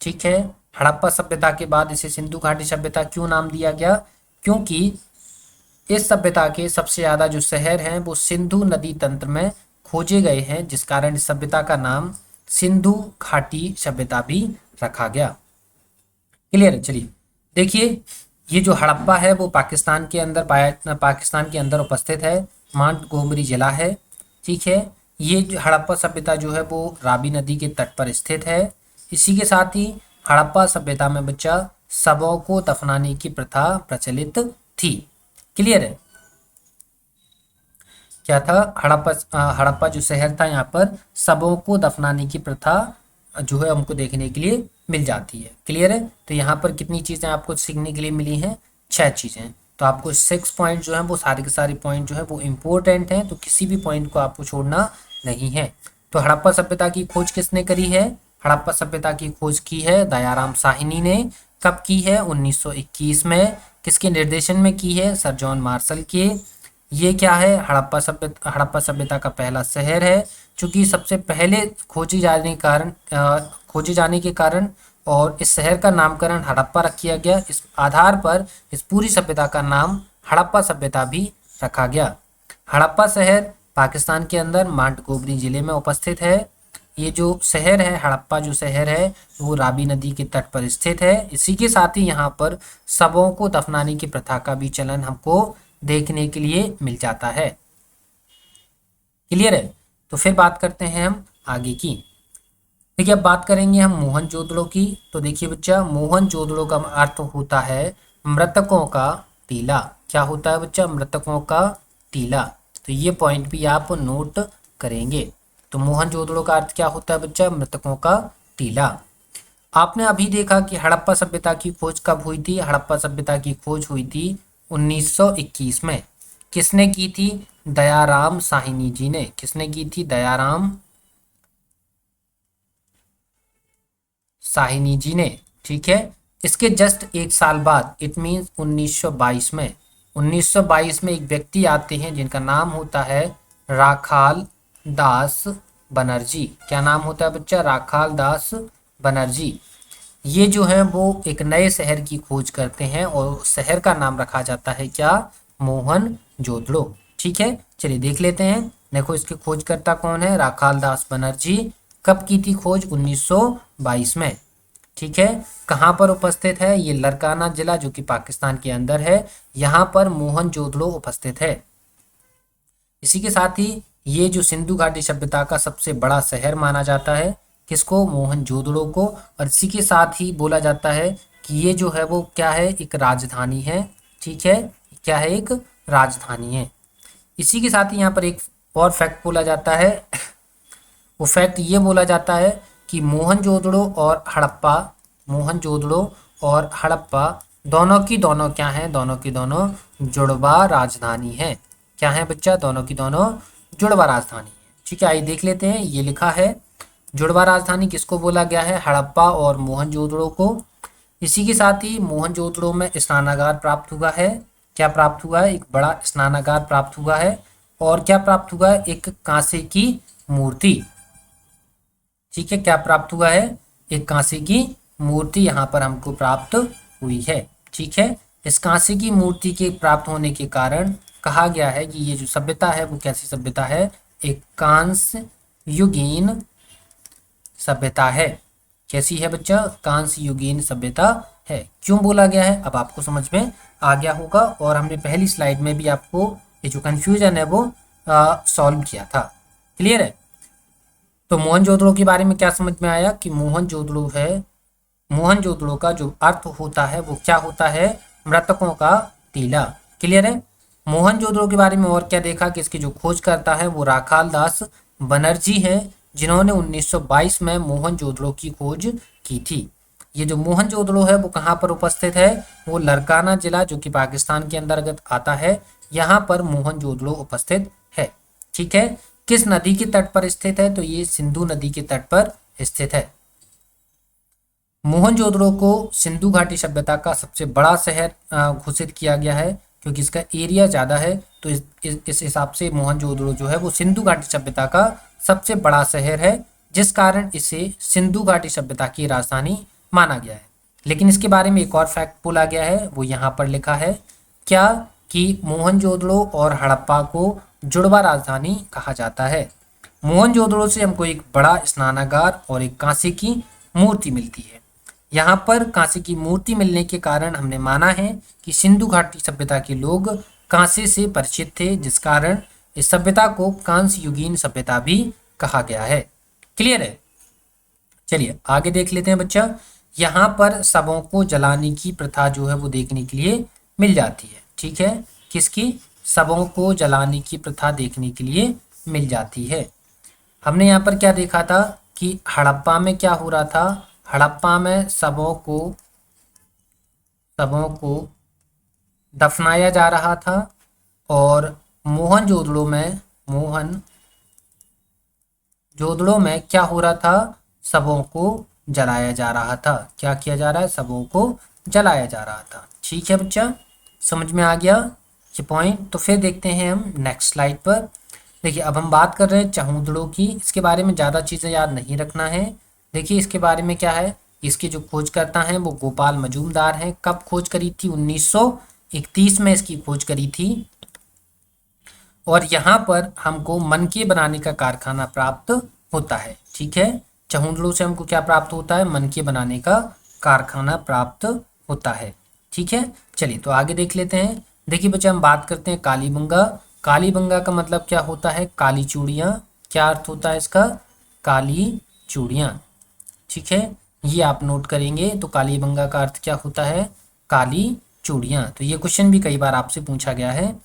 ठीक है। हड़प्पा सभ्यता के बाद इसे सिंधु घाटी सभ्यता क्यों नाम दिया गया? क्योंकि इस सभ्यता के सबसे ज्यादा जो शहर हैं वो सिंधु नदी तंत्र में खोजे गए हैं, जिस कारण इस सभ्यता का नाम सिंधु घाटी सभ्यता भी रखा गया। क्लियर है। चलिए देखिए, ये जो हड़प्पा है वो पाकिस्तान के अंदर उपस्थित है, मोंटगोमरी जिला है। ठीक है। ये जो हड़प्पा सभ्यता जो है वो रावी नदी के तट पर स्थित है। इसी के साथ ही हड़प्पा सभ्यता में बच्चा शवों को दफनाने की प्रथा प्रचलित थी। क्लियर है। क्या था? हड़प्पा जो शहर था, यहाँ पर शवों को दफनाने की प्रथा जो है हमको देखने के लिए मिल जाती है। क्लियर है। तो यहाँ पर कितनी चीजें आपको सीखने के लिए मिली हैं? 6 चीजें। तो आपको 6 पॉइंट जो है वो सारे के सारे पॉइंट जो है वो इम्पोर्टेंट हैं, तो किसी भी पॉइंट को आपको छोड़ना नहीं है। तो हड़प्पा सभ्यता की खोज किसने करी है? हड़प्पा सभ्यता की खोज की है दयाराम साहनी ने। कब की है? 1921 में। किसके निर्देशन में की है? सर जॉन मार्शल के। ये क्या है? हड़प्पा सभ्यता का पहला शहर है चूंकि सबसे पहले खोजे जाने के कारण और इस शहर का नामकरण हड़प्पा रख किया गया। इस आधार पर इस पूरी सभ्यता का नाम हड़प्पा सभ्यता भी रखा गया। हड़प्पा शहर पाकिस्तान के अंदर मांटगोबरी जिले में उपस्थित है। ये जो शहर है, हड़प्पा जो शहर है, वो रावी नदी के तट पर स्थित है। इसी के साथ ही यहाँ पर शवों को दफनाने की प्रथा का भी चलन हमको देखने के लिए मिल जाता है। क्लियर है? तो फिर बात करते हैं हम आगे की। देखिए, अब बात करेंगे हम मोहनजोदड़ो की। तो देखिए बच्चा, मोहनजोदड़ो का अर्थ होता है मृतकों का टीला। क्या होता है बच्चा? मृतकों का टीला। तो ये पॉइंट भी आप नोट करेंगे। तो मोहनजोदड़ो का अर्थ क्या होता है बच्चा? मृतकों का टीला। आपने अभी देखा कि हड़प्पा सभ्यता की खोज कब हुई थी? हड़प्पा सभ्यता की खोज हुई थी 1921 में। किसने की थी? दयाराम साहनी जी ने। किसने की थी? दयाराम साहनी जी ने। ठीक है। इसके जस्ट एक साल बाद, इट मीन्स 1922 में, 1922 में एक व्यक्ति आते हैं जिनका नाम होता है राखाल दास बनर्जी। क्या नाम होता है बच्चा? राखाल दास बनर्जी। ये जो है वो एक नए शहर की खोज करते हैं और उस शहर का नाम रखा जाता है क्या? मोहनजोदड़ो। ठीक है, चलिए देख लेते हैं। देखो, इसके खोजकर्ता कौन है? राखाल दास बनर्जी। कब की थी खोज? 1922 में। ठीक है। कहाँ पर उपस्थित है? ये लरकाना जिला जो कि पाकिस्तान के अंदर है, यहाँ पर मोहनजोदड़ो उपस्थित है। इसी के साथ ही ये जो सिंधु घाटी सभ्यता का सबसे बड़ा शहर माना जाता है, किसको? मोहनजोदड़ो को। और इसी के साथ ही बोला जाता है कि ये जो है वो क्या है? एक राजधानी है। ठीक है, क्या है? एक राजधानी है। इसी के साथ ही यहाँ पर एक और फैक्ट बोला जाता है। वो फैक्ट ये बोला जाता है कि मोहनजोदड़ो और हड़प्पा, मोहनजोदड़ो और हड़प्पा दोनों की दोनों क्या हैं? दोनों की दोनों जुड़वा राजधानी है। क्या है बच्चा? दोनों की दोनों जुड़वा राजधानी है। ठीक है, आइए देख लेते हैं। ये लिखा है जुड़वा राजधानी किसको बोला गया है? हड़प्पा और मोहनजोदड़ो को। इसी के साथ ही मोहनजोदड़ो में स्नानागार प्राप्त हुआ है। क्या प्राप्त हुआ है? एक बड़ा स्नानागार प्राप्त हुआ है। और क्या प्राप्त हुआ है? एक कांसे की मूर्ति। ठीक है, क्या प्राप्त हुआ है? एक कांसे की मूर्ति यहाँ पर हमको प्राप्त हुई है। ठीक है, इस कांसे की मूर्ति के प्राप्त होने के कारण कहा गया है कि ये जो सभ्यता है वो कैसी सभ्यता है? एक कांस्य युगीन सभ्यता है। कैसी है बच्चा? कांस्य युगीन सभ्यता है। क्यों बोला गया है अब आपको समझ में आ गया होगा। और हमने पहली स्लाइड में भी आपको ये जो कंफ्यूजन है वो सॉल्व किया था। क्लियर है? तो मोहनजोदड़ो के बारे में क्या समझ में आया कि मोहनजोदड़ो है, मोहनजोदड़ो का जो अर्थ होता है वो क्या होता है? मृतकों का टीला। क्लियर है? मोहनजोदड़ो के बारे में और क्या देखा कि इसकी जो खोज करता है वो राखाल दास बनर्जी है, जिन्होंने 1922 में मोहनजोदड़ो की खोज की थी। ये जो मोहनजोदड़ो है वो कहाँ पर उपस्थित है? वो लरकाना जिला जो कि पाकिस्तान के अंतर्गत आता है, यहाँ पर मोहनजोदड़ो उपस्थित है। ठीक है, किस नदी के तट पर स्थित है? तो ये सिंधु नदी के तट पर स्थित है। मोहनजोदड़ो को सिंधु घाटी सभ्यता का सबसे बड़ा शहर घोषित किया गया है, क्योंकि इसका एरिया ज़्यादा है। तो इस हिसाब से मोहनजोदड़ो जो है वो सिंधु घाटी सभ्यता का सबसे बड़ा शहर है, जिस कारण इसे सिंधु घाटी सभ्यता की राजधानी माना गया है। लेकिन इसके बारे में एक और फैक्ट बोला गया है, वो यहाँ पर लिखा है क्या? कि मोहनजोदड़ो और हड़प्पा को जुड़वा राजधानी कहा जाता है। मोहनजोदड़ो से हमको एक बड़ा स्नानागार और एक कांसे की मूर्ति मिलती है। यहाँ पर कांसे की मूर्ति मिलने के कारण हमने माना है कि सिंधु घाटी सभ्यता के लोग कांसे से परिचित थे, जिस कारण इस सभ्यता को कांस्य युगीन सभ्यता भी कहा गया है। क्लियर है? चलिए आगे देख लेते हैं बच्चा। यहाँ पर शवों को जलाने की प्रथा जो है वो देखने के लिए मिल जाती है। ठीक है, किसकी? शवों को जलाने की प्रथा देखने के लिए मिल जाती है। हमने यहाँ पर क्या देखा था कि हड़प्पा में क्या हो रहा था? हड़प्पा में शवों को दफनाया जा रहा था, और मोहनजोदड़ो में क्या हो रहा था? शवों को जलाया जा रहा था। क्या किया जा रहा है? शवों को जलाया जा रहा था। ठीक है बच्चा, समझ में आ गया ये पॉइंट। तो फिर देखते हैं हम नेक्स्ट स्लाइड पर। देखिए अब हम बात कर रहे हैं चहुंदड़ों की। इसके बारे में ज़्यादा चीज़ें याद नहीं रखना है। देखिए इसके बारे में क्या है, इसके जो खोजकर्ता हैं वो गोपाल मजूमदार हैं। कब खोज करी थी? 1931 में इसकी खोज करी थी। और यहाँ पर हमको मनके बनाने का कारखाना प्राप्त होता है। ठीक है, चहुंदड़ों से हमको क्या प्राप्त होता है? मनके बनाने का कारखाना प्राप्त होता है। ठीक है, चलिए तो आगे देख लेते हैं। देखिए बच्चे हम बात करते हैं कालीबंगा। कालीबंगा का मतलब क्या होता है? काली चूड़ियाँ। क्या अर्थ होता है इसका? काली चूड़ियाँ। ठीक है, ये आप नोट करेंगे। तो कालीबंगा का अर्थ क्या होता है? काली चूड़ियाँ। तो ये क्वेश्चन भी कई बार आपसे पूछा गया है।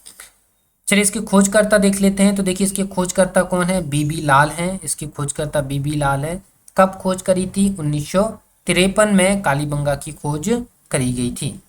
चलिए इसके खोजकर्ता देख लेते हैं। तो देखिए इसके खोजकर्ता कौन है? बीबी लाल हैं। इसकी खोजकर्ता बीबी लाल है। कब खोज करी थी? 1953 में कालीबंगा की खोज करी गई थी।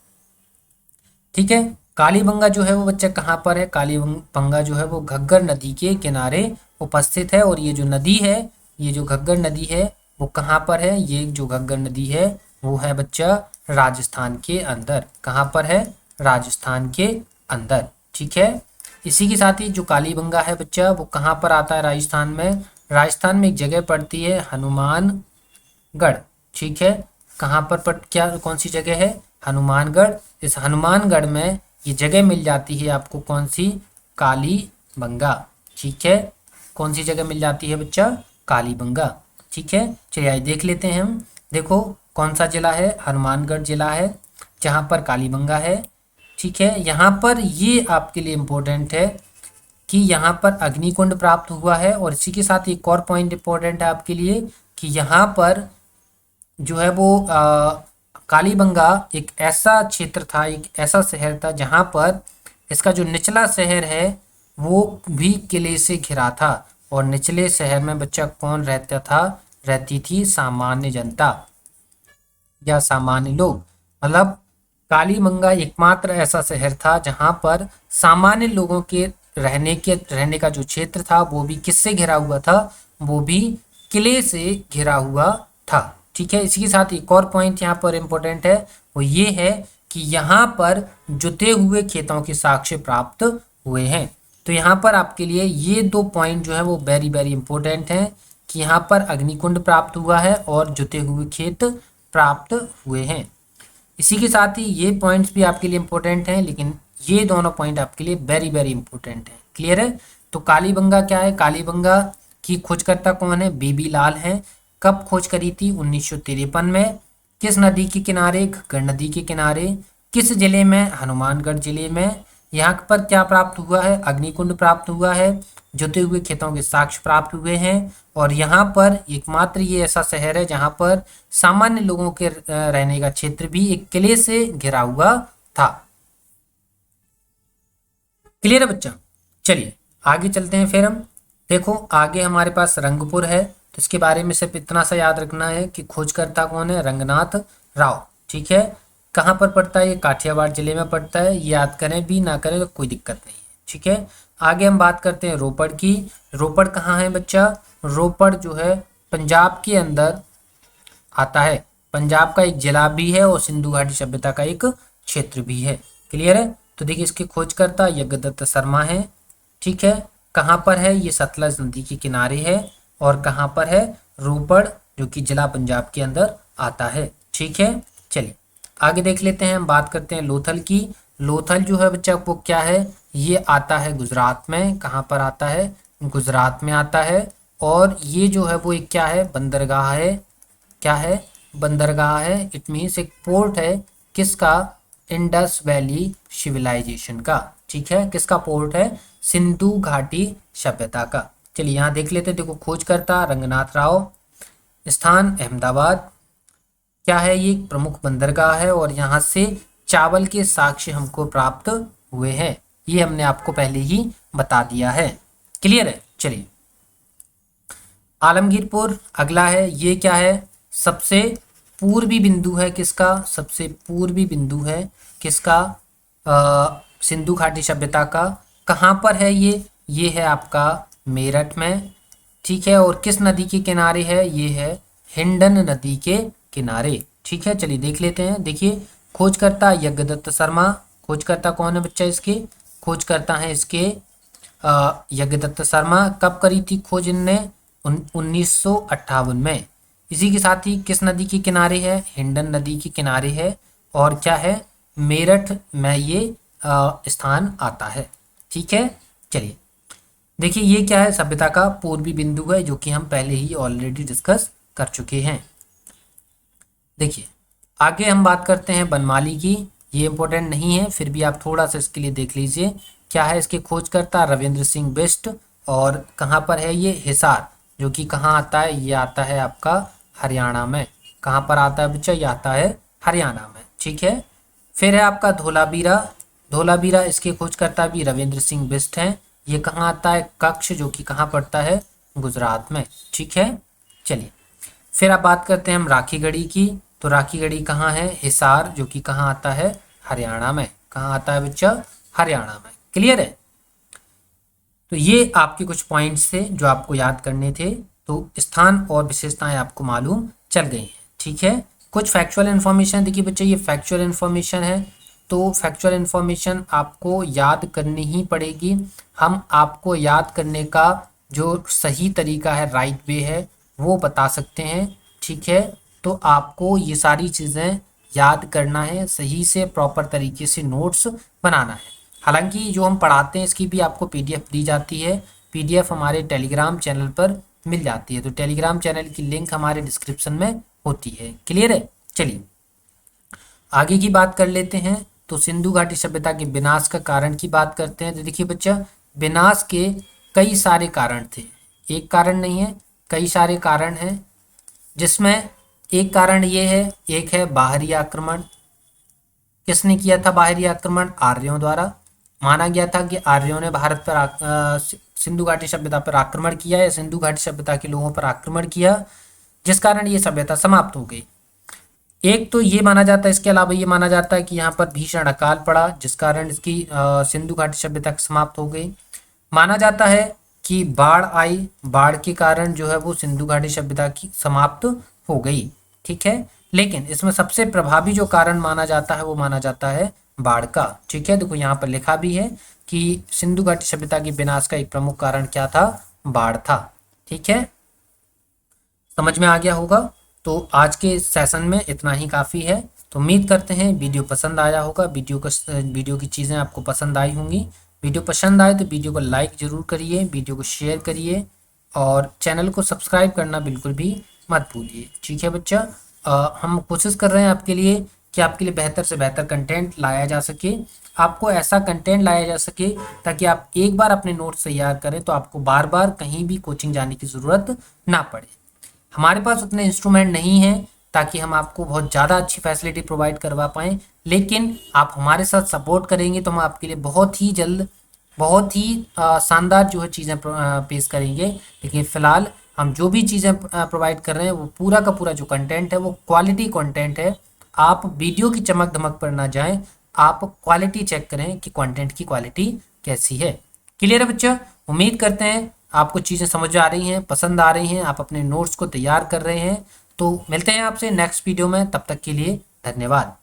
ठीक है, कालीबंगा जो है वो बच्चा कहाँ पर है? कालीबंगा जो है वो घग्गर नदी के किनारे उपस्थित है। और ये जो नदी है, ये जो घग्गर नदी है वो कहाँ पर है? ये जो घग्गर नदी है वो है बच्चा राजस्थान के अंदर। कहाँ पर है? राजस्थान के अंदर। ठीक है, इसी के साथ ही जो कालीबंगा है बच्चा वो कहाँ पर आता है? राजस्थान में। राजस्थान में एक जगह पड़ती है हनुमानगढ़। ठीक है, कहाँ पर क्या कौन सी जगह है? हनुमानगढ़। इस हनुमानगढ़ में ये जगह मिल जाती है आपको, कौन सी? कालीबंगा। ठीक है, कौन सी जगह मिल जाती है बच्चा? कालीबंगा। ठीक है, चलिए आइए देख लेते हैं हम। देखो कौन सा जिला है? हनुमानगढ़ जिला है जहाँ पर कालीबंगा है। ठीक है, यहाँ पर ये आपके लिए इम्पोर्टेंट है कि यहाँ पर अग्निकुंड प्राप्त हुआ है। और इसी के साथ एक और पॉइंट इम्पोर्टेंट है आपके लिए कि यहाँ पर जो है वो कालीबंगा एक ऐसा क्षेत्र था, एक ऐसा शहर था जहाँ पर इसका जो निचला शहर है वो भी किले से घिरा था। और निचले शहर में बच्चा कौन रहता था? रहती थी सामान्य जनता या सामान्य लोग। मतलब कालीबंगा एकमात्र ऐसा शहर था जहां पर सामान्य लोगों के रहने का जो क्षेत्र था वो भी किससे घिरा हुआ था? वो भी किले से घिरा हुआ था। ठीक है, इसी के साथ एक और पॉइंट यहाँ पर इम्पोर्टेंट है, वो ये है कि यहाँ पर जुते हुए खेतों के साक्ष्य प्राप्त हुए हैं। तो यहाँ पर आपके लिए ये दो पॉइंट जो है वो वेरी वेरी इंपॉर्टेंट हैं कि यहाँ पर अग्निकुंड प्राप्त हुआ है और जुते हुए खेत प्राप्त हुए हैं। इसी के साथ ही ये पॉइंट्स भी आपके लिए इंपॉर्टेंट हैं, लेकिन ये दोनों पॉइंट आपके लिए वेरी वेरी इंपॉर्टेंट हैं। क्लियर है? तो कालीबंगा क्या है? कालीबंगा की खोजकर्ता कौन है? बीबी लाल हैं। कब खोज करी थी? 1953 में। किस नदी के किनारे? घग्गर नदी के किनारे। किस जिले में? हनुमानगढ़ जिले में। यहाँ पर क्या प्राप्त हुआ है? अग्निकुंड प्राप्त हुआ है। जुते हुए खेतों के साक्ष्य प्राप्त हुए हैं। और यहाँ पर एकमात्र ये ऐसा शहर है जहाँ पर सामान्य लोगों के रहने का क्षेत्र भी एक किले से घिरा हुआ था। क्लियर है बच्चा? चलिए आगे चलते हैं फिर हम। देखो आगे हमारे पास रंगपुर है। तो इसके बारे में सिर्फ इतना सा याद रखना है कि खोजकर्ता कौन है? रंगनाथ राव। ठीक है, कहाँ पर पड़ता है? ये काठियावाड़ जिले में पड़ता है। ये याद करें भी ना करें तो कोई दिक्कत नहीं है। ठीक है, आगे हम बात करते हैं रोपड़ की। रोपड़ कहाँ है बच्चा? रोपड़ जो है पंजाब के अंदर आता है। पंजाब का एक जिला भी है और सिंधु घाटी सभ्यता का एक क्षेत्र भी है। क्लियर है? तो देखिए इसके खोजकर्ता यज्ञदत्त शर्मा है। ठीक है, कहाँ पर है? ये सतलज नदी के किनारे है। और कहाँ पर है? रोपड़, जो कि जिला पंजाब के अंदर आता है। ठीक है, चलिए आगे देख लेते हैं। हम बात करते हैं लोथल की। लोथल जो है बच्चा वो क्या है? ये आता है गुजरात में। कहाँ पर आता है? गुजरात में आता है। और ये जो है वो एक क्या है? बंदरगाह है। क्या है? बंदरगाह है। इट मीन्स एक पोर्ट है। किसका? इंडस वैली सिविलाइजेशन का। ठीक है, किसका पोर्ट है? सिंधु घाटी सभ्यता का। चलिए यहाँ देख लेते हैं। देखो खोजकर्ता रंगनाथ राव, स्थान अहमदाबाद। क्या है? ये एक प्रमुख बंदरगाह है और यहाँ से चावल के साक्ष्य हमको प्राप्त हुए हैं। ये हमने आपको पहले ही बता दिया है। क्लियर है? चलिए आलमगीरपुर अगला है। ये क्या है? सबसे पूर्वी बिंदु है। किसका? सबसे पूर्वी बिंदु है किसका? सिंधु घाटी सभ्यता का। कहाँ पर है ये? ये है आपका मेरठ में। ठीक है, और किस नदी के किनारे है? ये है हिंडन नदी के किनारे। ठीक है, चलिए देख लेते हैं। देखिए खोजकर्ता यज्ञदत्त शर्मा। खोजकर्ता कौन है बच्चा इसके? खोजकर्ता है इसके यज्ञदत्त शर्मा। कब करी थी खोज इनने? 1958 में। इसी के साथ ही किस नदी के किनारे है? हिंडन नदी के किनारे है। और क्या है? मेरठ में ये स्थान आता है। ठीक है, चलिए देखिए ये क्या है? सभ्यता का पूर्वी बिंदु है, जो कि हम पहले ही ऑलरेडी डिस्कस कर चुके हैं। देखिए आगे हम बात करते हैं बनमाली की। ये इंपॉर्टेंट नहीं है, फिर भी आप थोड़ा सा इसके लिए देख लीजिए। क्या है इसके खोजकर्ता? रविंद्र सिंह बिष्ट। और कहाँ पर है ये? हिसार, जो कि कहाँ आता है? ये आता है आपका हरियाणा में। कहाँ पर आता है बच्चा? ये आता है हरियाणा में। ठीक है, फिर है आपका धोलावीरा। धोलावीरा, इसके खोजकर्ता भी रविंद्र सिंह बिष्ट हैं। ये कहाँ आता है? कच्छ, जो कि कहाँ पड़ता है? गुजरात में। ठीक है, चलिए फिर आप बात करते हैं हम राखीगढ़ी की। तो राखीगढ़ी कहाँ है? हिसार, जो कि कहाँ आता है? हरियाणा में। कहाँ आता है बच्चा? हरियाणा में। क्लियर है? तो ये आपके कुछ पॉइंट्स थे जो आपको याद करने थे। तो स्थान और विशेषताएं आपको मालूम चल गई हैं। ठीक है, कुछ फैक्चुअल इन्फॉर्मेशन देखिए बच्चे, ये फैक्चुअल इन्फॉर्मेशन है। तो फैक्चुअल इन्फॉर्मेशन आपको याद करनी ही पड़ेगी। हम आपको याद करने का जो सही तरीका है, राइट वे है, वो बता सकते हैं। ठीक है, तो आपको ये सारी चीज़ें याद करना है, सही से प्रॉपर तरीके से नोट्स बनाना है। हालांकि जो हम पढ़ाते हैं इसकी भी आपको पीडीएफ दी जाती है। पीडीएफ हमारे टेलीग्राम चैनल पर मिल जाती है। तो टेलीग्राम चैनल की लिंक हमारे डिस्क्रिप्शन में होती है। क्लियर है? चलिए आगे की बात कर लेते हैं। तो सिंधु घाटी सभ्यता के विनाश का कारण की बात करते हैं। तो देखिए बच्चा, विनाश के कई सारे कारण थे। एक कारण नहीं है, कई सारे कारण हैं, जिसमें एक कारण ये है, एक है बाहरी आक्रमण। किसने किया था बाहरी आक्रमण? आर्यों द्वारा। माना गया था कि आर्यों ने भारत पर सिंधु घाटी सभ्यता पर आक्रमण किया या सिंधु घाटी सभ्यता के लोगों पर आक्रमण किया, जिस कारण ये सभ्यता समाप्त हो गई। एक तो ये माना जाता है, इसके अलावा ये माना जाता है कि यहाँ पर भीषण अकाल पड़ा, जिस कारण इसकी सिंधु घाटी सभ्यता समाप्त हो गई। माना जाता है कि बाढ़ आई, बाढ़ के कारण जो है वो सिंधु घाटी सभ्यता की समाप्त हो गई। ठीक है, लेकिन इसमें सबसे प्रभावी जो कारण माना जाता है वो माना जाता है बाढ़ का। ठीक है, देखो यहाँ पर लिखा भी है कि सिंधु घाटी सभ्यता के विनाश का एक प्रमुख कारण क्या था? बाढ़ था। ठीक है, समझ में आ गया होगा। तो आज के सेशन में इतना ही काफ़ी है। तो उम्मीद करते हैं वीडियो पसंद आया होगा। वीडियो की चीज़ें आपको पसंद आई होंगी। वीडियो पसंद आए तो वीडियो को लाइक ज़रूर करिए, वीडियो को शेयर करिए और चैनल को सब्सक्राइब करना बिल्कुल भी मत भूलिए। ठीक है बच्चा, हम कोशिश कर रहे हैं आपके लिए कि आपके लिए बेहतर से बेहतर कंटेंट लाया जा सके। आपको ऐसा कंटेंट लाया जा सके ताकि आप एक बार अपने नोट्स तैयार करें तो आपको बार बार कहीं भी कोचिंग जाने की ज़रूरत ना पड़े। हमारे पास उतने इंस्ट्रूमेंट नहीं हैं ताकि हम आपको बहुत ज़्यादा अच्छी फैसिलिटी प्रोवाइड करवा पाएँ, लेकिन आप हमारे साथ सपोर्ट करेंगे तो हम आपके लिए बहुत ही जल्द, बहुत ही शानदार जो है चीज़ें पेश करेंगे। लेकिन फ़िलहाल हम जो भी चीज़ें प्रोवाइड कर रहे हैं वो पूरा का पूरा जो कंटेंट है वो क्वालिटी कंटेंट है। आप वीडियो की चमक धमक पर ना जाएं, आप क्वालिटी चेक करें कि कंटेंट की क्वालिटी कैसी है। क्लियर है बच्चा? उम्मीद करते हैं आपको चीज़ें समझ आ रही हैं, पसंद आ रही हैं, आप अपने नोट्स को तैयार कर रहे हैं। तो मिलते हैं आपसे नेक्स्ट वीडियो में, तब तक के लिए धन्यवाद।